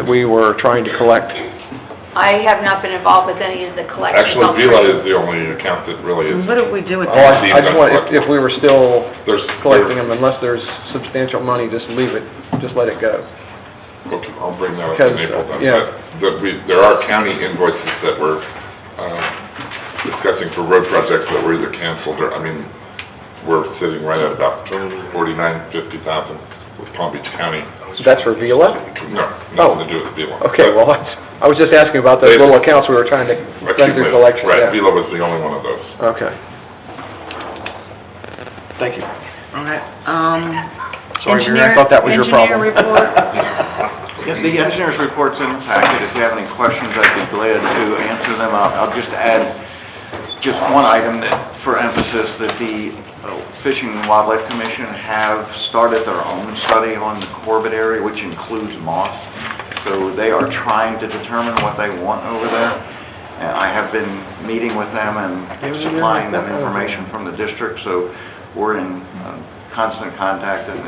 that we were trying to collect? I have not been involved with any of the collection. Actually, Vila is the only account that really is... What did we do with Oh, that? I just want, if we were still There's- collecting them, unless there's substantial money, just leave it, just let it go. Okay, I'll bring that up Because, in April then. yeah. But there are county invoices that were discussing for road projects that were either canceled or, I mean, we're sitting right at about 49, 50,000 with Palm Beach County. So that's for Vila? No, nothing to do with Vila. Okay, well, I was just asking about those little accounts we were trying to run through collection. Right, yeah. Vila was the only one of those. Okay. Thank you. All right, Sorry, Mary, I thought that was your problem. Engineer report. Yes, the engineer's report's in the packet. If you have any questions, I'd be glad to answer them. I'll just add just one item for emphasis, that the Fishing and Wildlife Commission have started their own study on the Corbett area, which includes moss. So they are trying to determine what they want over there. And I have been meeting with them and supplying them information from the district, so we're in constant contact, and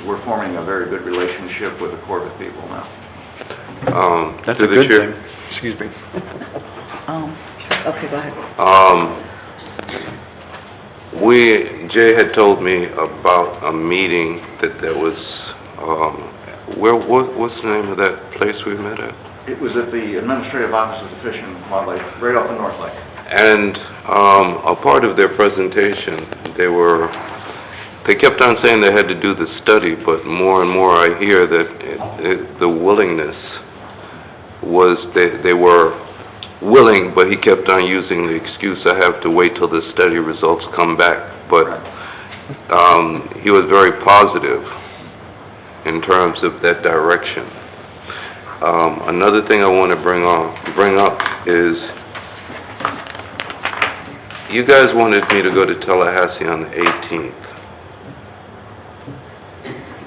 we're forming a very good relationship with the Corbett people now. That's to a the good chair. thing. Excuse me. Okay, go ahead. Jay had told me about a meeting that was, what's the name of that place we met at? It was at the Administrative Office of the Fish and Wildlife, right off the North Lake. And a part of their presentation, they kept on saying they had to do the study, but more and more I hear that the willingness was, they were willing, but he kept on using the excuse, I have to wait till the study results come back. But he was very positive in terms of that direction. Another thing I want to bring up is, you guys wanted me to go to Tallahassee on the 18th.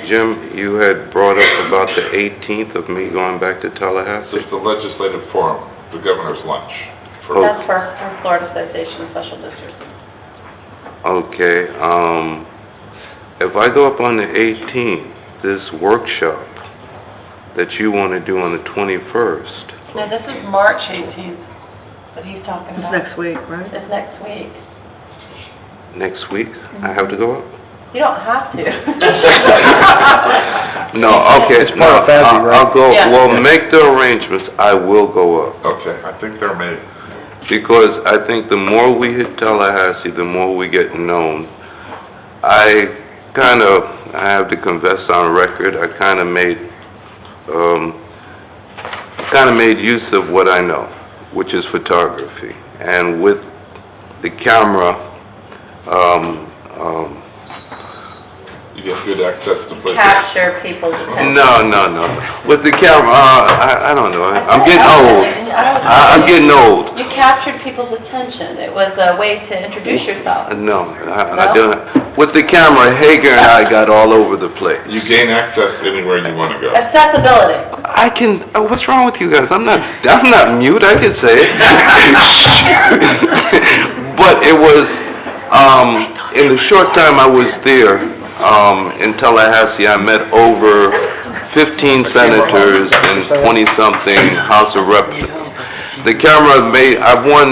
Jim, you had brought up about the 18th of me going back to Tallahassee? Just the legislative forum, the governor's lunch. That's for Florida Association of Special Districts. Okay, if I go up on the 18th, this workshop that you want to do on the 21st. No, this is March 18th that he's talking about. It's next week, right? It's next week. Next week, I have to go up? You don't have to. No, okay. It's part of FASB, right? I'll go, Yeah. well, make the arrangements, I will go up. Okay, I think they're made. Because I think the more we hit Tallahassee, the more we get known. I have to confess on record, I kind of made use of what I know, which is photography. And with the camera, You get good access to places. Capture people's attention. No. With the camera, I don't know, I'm getting old. I'm getting old. You captured people's attention. It was a way to introduce yourself. No, I don't. With the camera, Hager and I got all over the place. You gain access anywhere you want to go. Accessibility. I can, what's wrong with you guys? I'm not mute, I can say it. But it was, in the short time I was there, in Tallahassee, I met over 15 senators and 20-something House of Reps. The camera I've won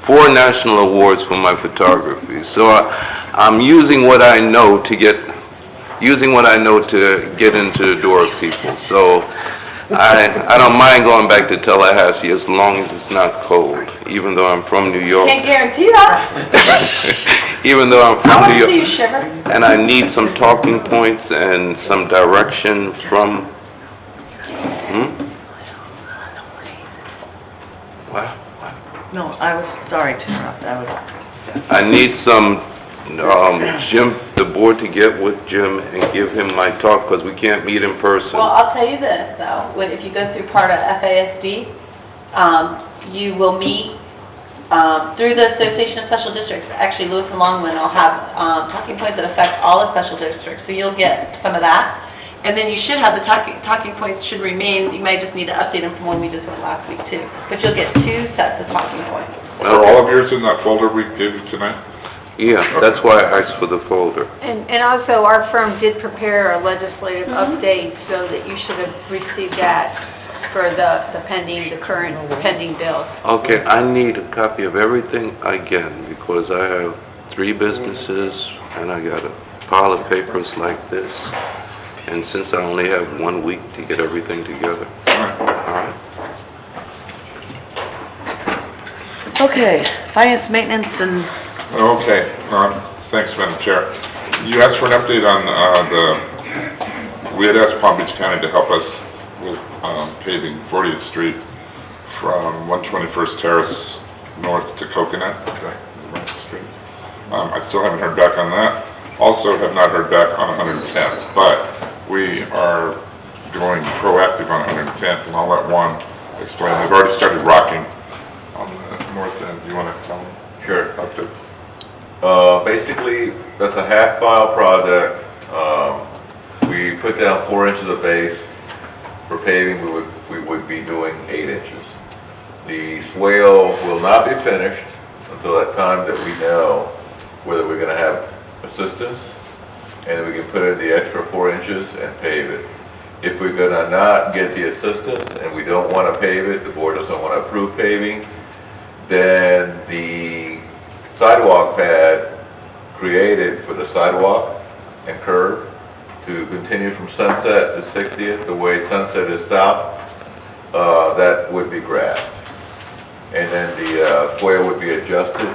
4 national awards for my photography, so I'm using what I know to get into the door of people. So I don't mind going back to Tallahassee as long as it's not cold, even though I'm from New York. Can't guarantee that. Even though I'm from New York. I want to see you shiver. And I need some talking points and some direction from, What? No, I was sorry to interrupt. I need some, the board to get with Jim and give him my talk, because we can't meet in person. Well, I'll tell you this, though, if you go through part of FASD, you will meet, through the Association of Special Districts, actually Lewis and Longman will have, talking points that affect all the special districts, so you'll get some of that. And then you should have the talking points should remain, you might just need to update them from when we just went last week too. But you'll get 2 sets of talking points. Are all of yours in that folder we gave you tonight? Yeah, that's why I asked for the folder. And also, our firm did prepare a legislative update, so that you should have received that for the current pending bills. Okay, I need a copy of everything again, because I have 3 businesses, and I got a pile of papers like this, and since I only have 1 week to get everything together. All right? Okay, finance, maintenance, and, Okay, thanks, Madam Chair. You asked for an update on we had asked Palm Beach County to help us with paving 40th Street from 121st Terrace north to Coconut Street. I still haven't heard back on that. Also have not heard back on 110th, but we are going proactive on 110th, and I'll let Juan explain. They've already started rocking on the north end. Do you want to tell me? Sure. Update? Basically, that's a half-mile project. We put down 4 inches of base. For paving, we would be doing 8 inches. The swale will not be finished until that time that we know whether we're gonna have assistance, and we can put in the extra 4 inches and pave it. If we're gonna not get the assistance and we don't wanna pave it, the board doesn't wanna approve paving, then the sidewalk pad created for the sidewalk and curb to continue from Sunset to 60th, the way Sunset is south, that would be grass. And then the swale would be adjusted,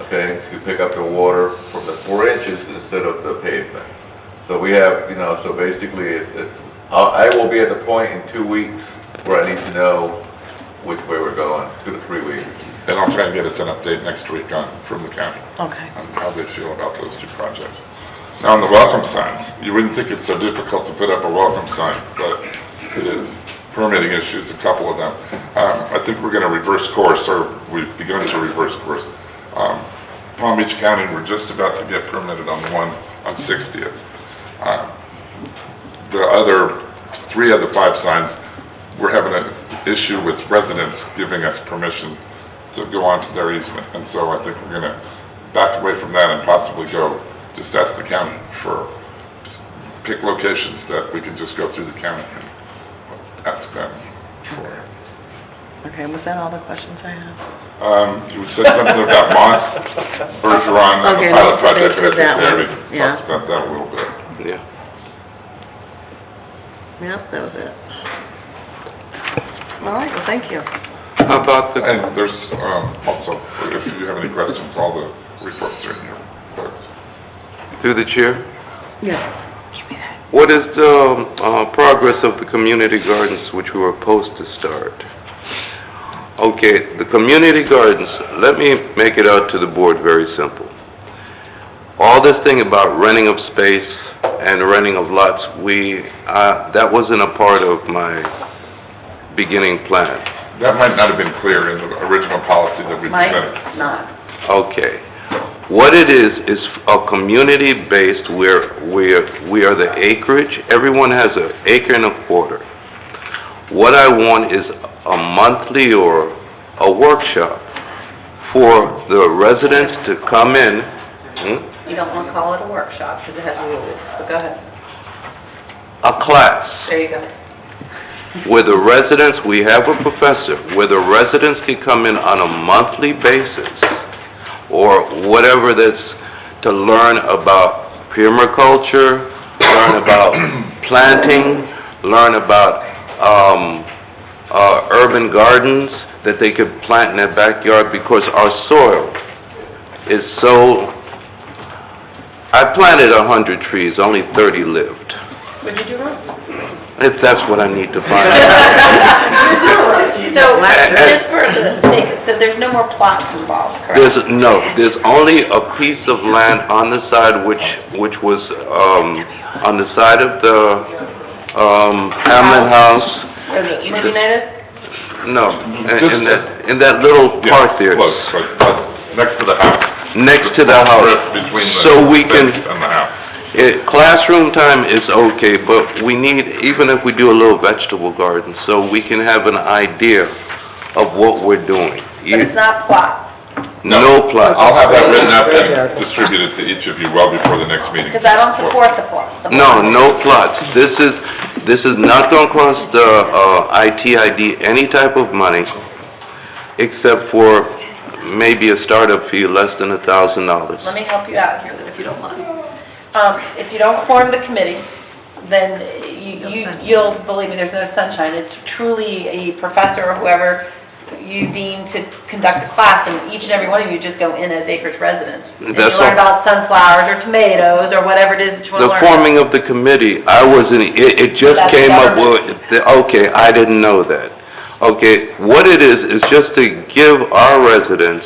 okay, to pick up the water from the 4 inches instead of the pavement. So we have, so basically, I will be at the point in 2 weeks where I need to know which way we're going, 2 to 3 weeks. And I'll try and get us an update next week from the county. okay. On how they feel about those 2 projects. Now, on the welcome signs, you wouldn't think it's so difficult to put up a welcome sign, but it is. Permitting issues, a couple of them. I think we're going to reverse course, or we've begun to reverse course. Palm Beach County, we're just about to get permitted on the one on 60th. The other 3 of the 5 signs, we're having an issue with residents giving us permission to go onto their easement, and so I think we're going to back away from that and possibly go just ask the county for, pick locations that we can just go through the county and ask them for. Okay, was that all the questions I have? You said something about Moss Bergeron and the Okay, pilot let's project, base and I that think we one. already Yeah. talked about that a little bit. Yeah. Yep, that was it. All right, well, thank you. How about the, And there's also, if you have any questions, all the reports are in your books. through the chair? Yes. What is the progress of the community gardens which we were supposed to start? Okay, the community gardens, let me make it out to the board very simple. All this thing about renting of space and renting of lots, that wasn't a part of my beginning plan. That might not have been clear in the original policy that we presented. Mike, not. Okay. What it is a community-based where we are the acreage. Everyone has an acre and a quarter. What I want is a monthly or a workshop for the residents to come in. You don't want to call it a workshop because it has rules, but go ahead. A class. There you go. Where the residents, we have a professor, where the residents can come in on a monthly basis, or whatever that's to learn about permaculture, learn about planting, learn about urban gardens that they could plant in their backyard, because our soil is so... I planted 100 trees, only 30 lived. What'd you do wrong? If that's what I need to find out. So, just for the sake, so there's no more plots involved, correct? There's only a piece of land on the side which was, on the side of the, Hamlin House. Where the United? No, in that little part there. Close, but next to the house. Next to the house. Between the So we can, fence and the house. classroom time is okay, but we need, even if we do a little vegetable garden, so we can have an idea of what we're doing. But it's not plots, No plots. I'll have that written up and distributed to each of you well before the next meeting. because I don't support the plots. No plots. This is not gonna cost the, ITID any type of money, except for maybe a startup fee less than $1,000. Let me help you out here, then, if you don't mind. If you don't form the committee, then you'll, believe me, there's no sunshine. It's truly a professor or whoever you deem to conduct a class, and each and every one of you just go in as Acreage residents. And That's you learn all. about sunflowers or tomatoes or whatever it is that you want The to learn. forming of the committee, I wasn't, it just That's came up government. with, okay, I didn't know that. Okay, what it is just to give our residents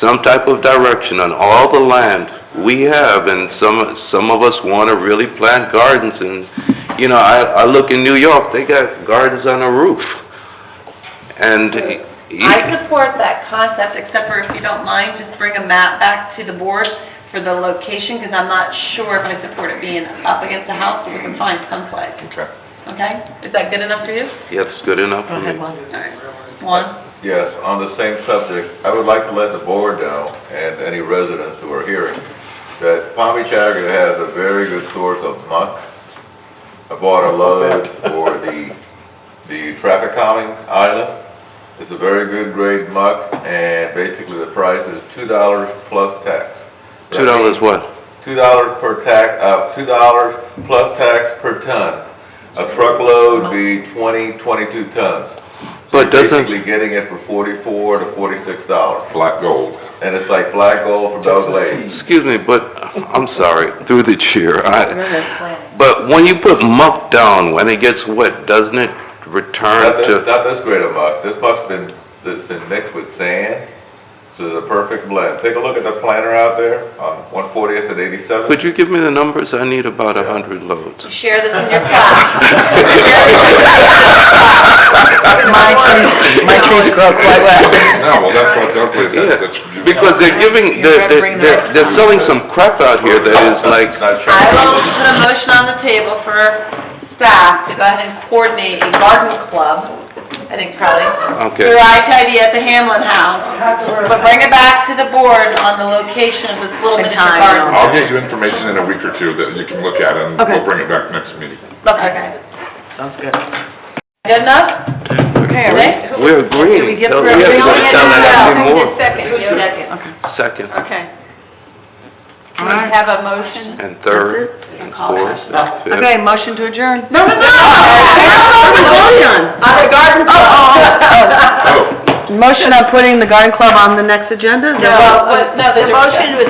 some type of direction on all the land we have, and some of us want to really plant gardens, and, you know, I look in New York, they got gardens on a roof. And I support that concept, except for if you don't mind, just bring a map back to the board for the location, because I'm not sure if I support it being up against the house, so we can find someplace. Okay. Okay? Is that good enough for you? yes, good enough for me. All right. One? Yes, on the same subject, I would like to let the board know, and any residents who are hearing, that Palm Beach Aggregate has a very good source of muck. I bought a load for the traffic calming island. It's a very good grade muck, and basically the price is $2 plus tax. $2 what? $2 per $2 plus tax per ton. A truckload would be 22 tons. But doesn't, Basically getting it for $44 to $46. Black gold. And it's like black gold from Doug Lake. excuse me, but, I'm sorry, through the chair, but when you put muck down, when it gets wet, doesn't it return to... Not this grade of muck. This muck's been mixed with sand, so it's a perfect blend. Take a look at the planter out there on 140th and 87th. Could you give me the numbers? I need about 100 loads. Share this in your class. My trees grow quite well. No, well, that's what, that's... Because they're giving, they're selling some crap out here that is like... I will put a motion on the table for staff to go ahead and coordinate a garden club, I think probably, Okay. through ITID at the Hamlin House, but bring it back to the board on the location of this little miniature garden. I'll get you information in a week or two that you can look at, and Okay. we'll bring it back next meeting. Okay. Sounds good. Good enough? Okay, are we? We're agreeing. Did we get So through we have to everything? tell them how many more. Second. Second, Okay. Can we have a motion? and third, and fourth, and fifth. Okay, motion to adjourn. No! On the garden club. Motion on putting the garden club on the next agenda? Is that what- No, the motion was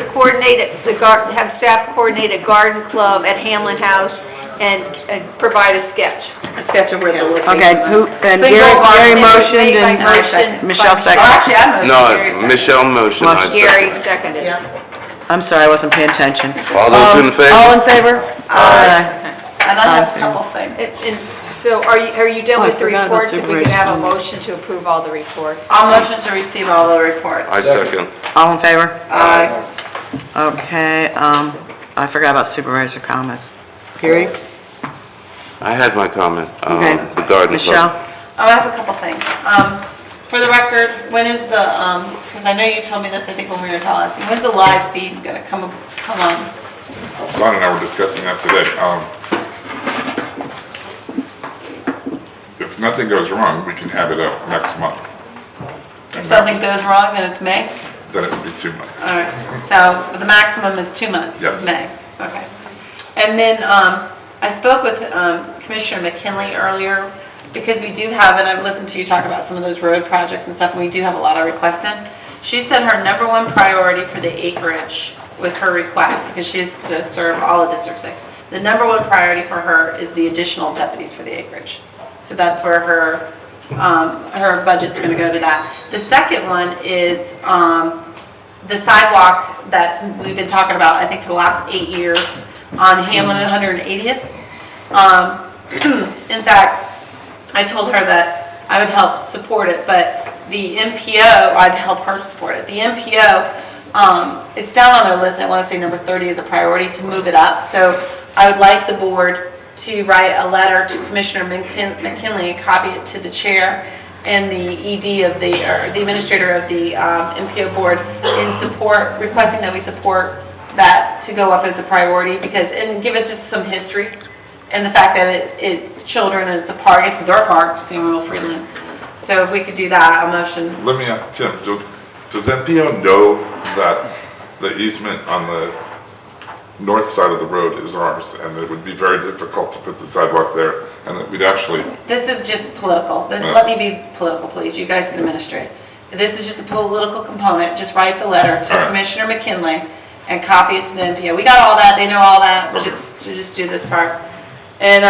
have staff coordinate a garden club at Hamlin House and provide a sketch. A sketch of where the location. Okay, and Gary motioned and Michelle Oh, seconded. actually, I motioned. No, Michelle motioned, I Gary second. seconded. I'm sorry, I wasn't paying attention. All those in favor? All in favor? Aye. And I have a couple things. And so are you done Oh, I with the forgot reports? about If we could have a supervisor. motion to approve all the reports. I'll motion to receive all the reports. I second. All in favor? Aye. Okay, I forgot about supervisor comments. Gary? I had my comment, Okay. the garden Michelle? club. I have a couple things. For the record, when is the, because I know you told me this, I think when we were talking, when's the live feed gonna come on? Ron and I were discussing that today. If nothing goes wrong, we can have it up next month. If something goes wrong, then it's May? Then it would be 2 months. All right, so the maximum is 2 months? Yes. May, okay. And then, I spoke with Commissioner McKinley earlier, because we do have, and I've listened to you talk about some of those road projects and stuff, and we do have a lot of requests in. She said her number one priority for the acreage was her request, because she has to serve all of District 6. The number one priority for her is the additional deputies for the acreage. So that's where her budget's gonna go to that. The second one is, the sidewalk that we've been talking about, I think, for the last 8 years on Hamlin and 180th. In fact, I told her that I would help support it, but the MPO, I'd help her support it. The MPO, it's down on their list, I wanna say number 30 is a priority to move it up. So I would like the board to write a letter to Commissioner McKinley and copy it to the chair and the ED of or the administrator of the MPO board in support, requesting that we support that to go up as a priority, because, and give us just some history, and the fact that it's children, and it's a park, it's their park, Samuel Freeland. So if we could do that, a motion. Let me ask Tim, does NPO know that the easement on the north side of the road is ours, and it would be very difficult to put the sidewalk there, and that we'd actually, This is just political. Let me be political, please. You guys can administrate. This is just a political component. Just write the letter to Commissioner McKinley and copy it to the NPO. We got all that. They know all that. We'll just do this part. And,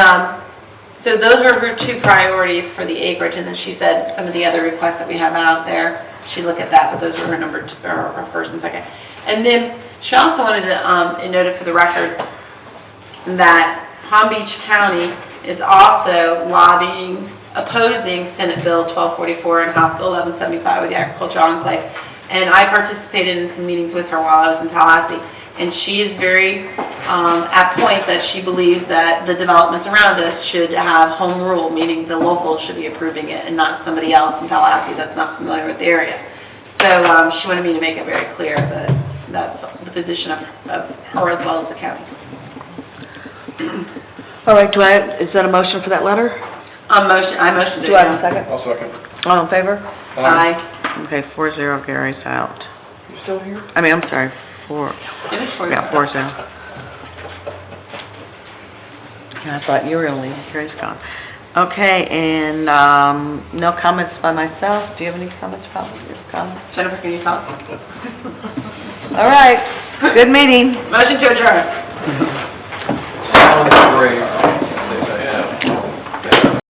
so those were her two priorities for the acreage, and then she said some of the other requests that we have out there, she'd look at that, but those were her number two, or her first and second. And then she also wanted to, note it for the record, that Palm Beach County is also opposing Senate Bill 1244 and House Bill 1175 with the agricultural enclave. And I participated in some meetings with her while I was in Tallahassee, and she is very, at point that she believes that the developments around us should have home rule, meaning the locals should be approving it and not somebody else in Tallahassee that's not familiar with the area. So, she wanted me to make it very clear that that's the position of her as well as the county. All right, is that a motion for that letter? I motioned it. Do I have a second? I'll second. All in favor? Aye. Okay, 4-0, Gary's out. You still here? I'm sorry, 4. It is 4-0. Yeah, 4-0. I thought you were only, Gary's gone. Okay, and, no comments by myself. Do you have any comments, Jennifer, can you talk? All right, good meeting. Motion to adjourn.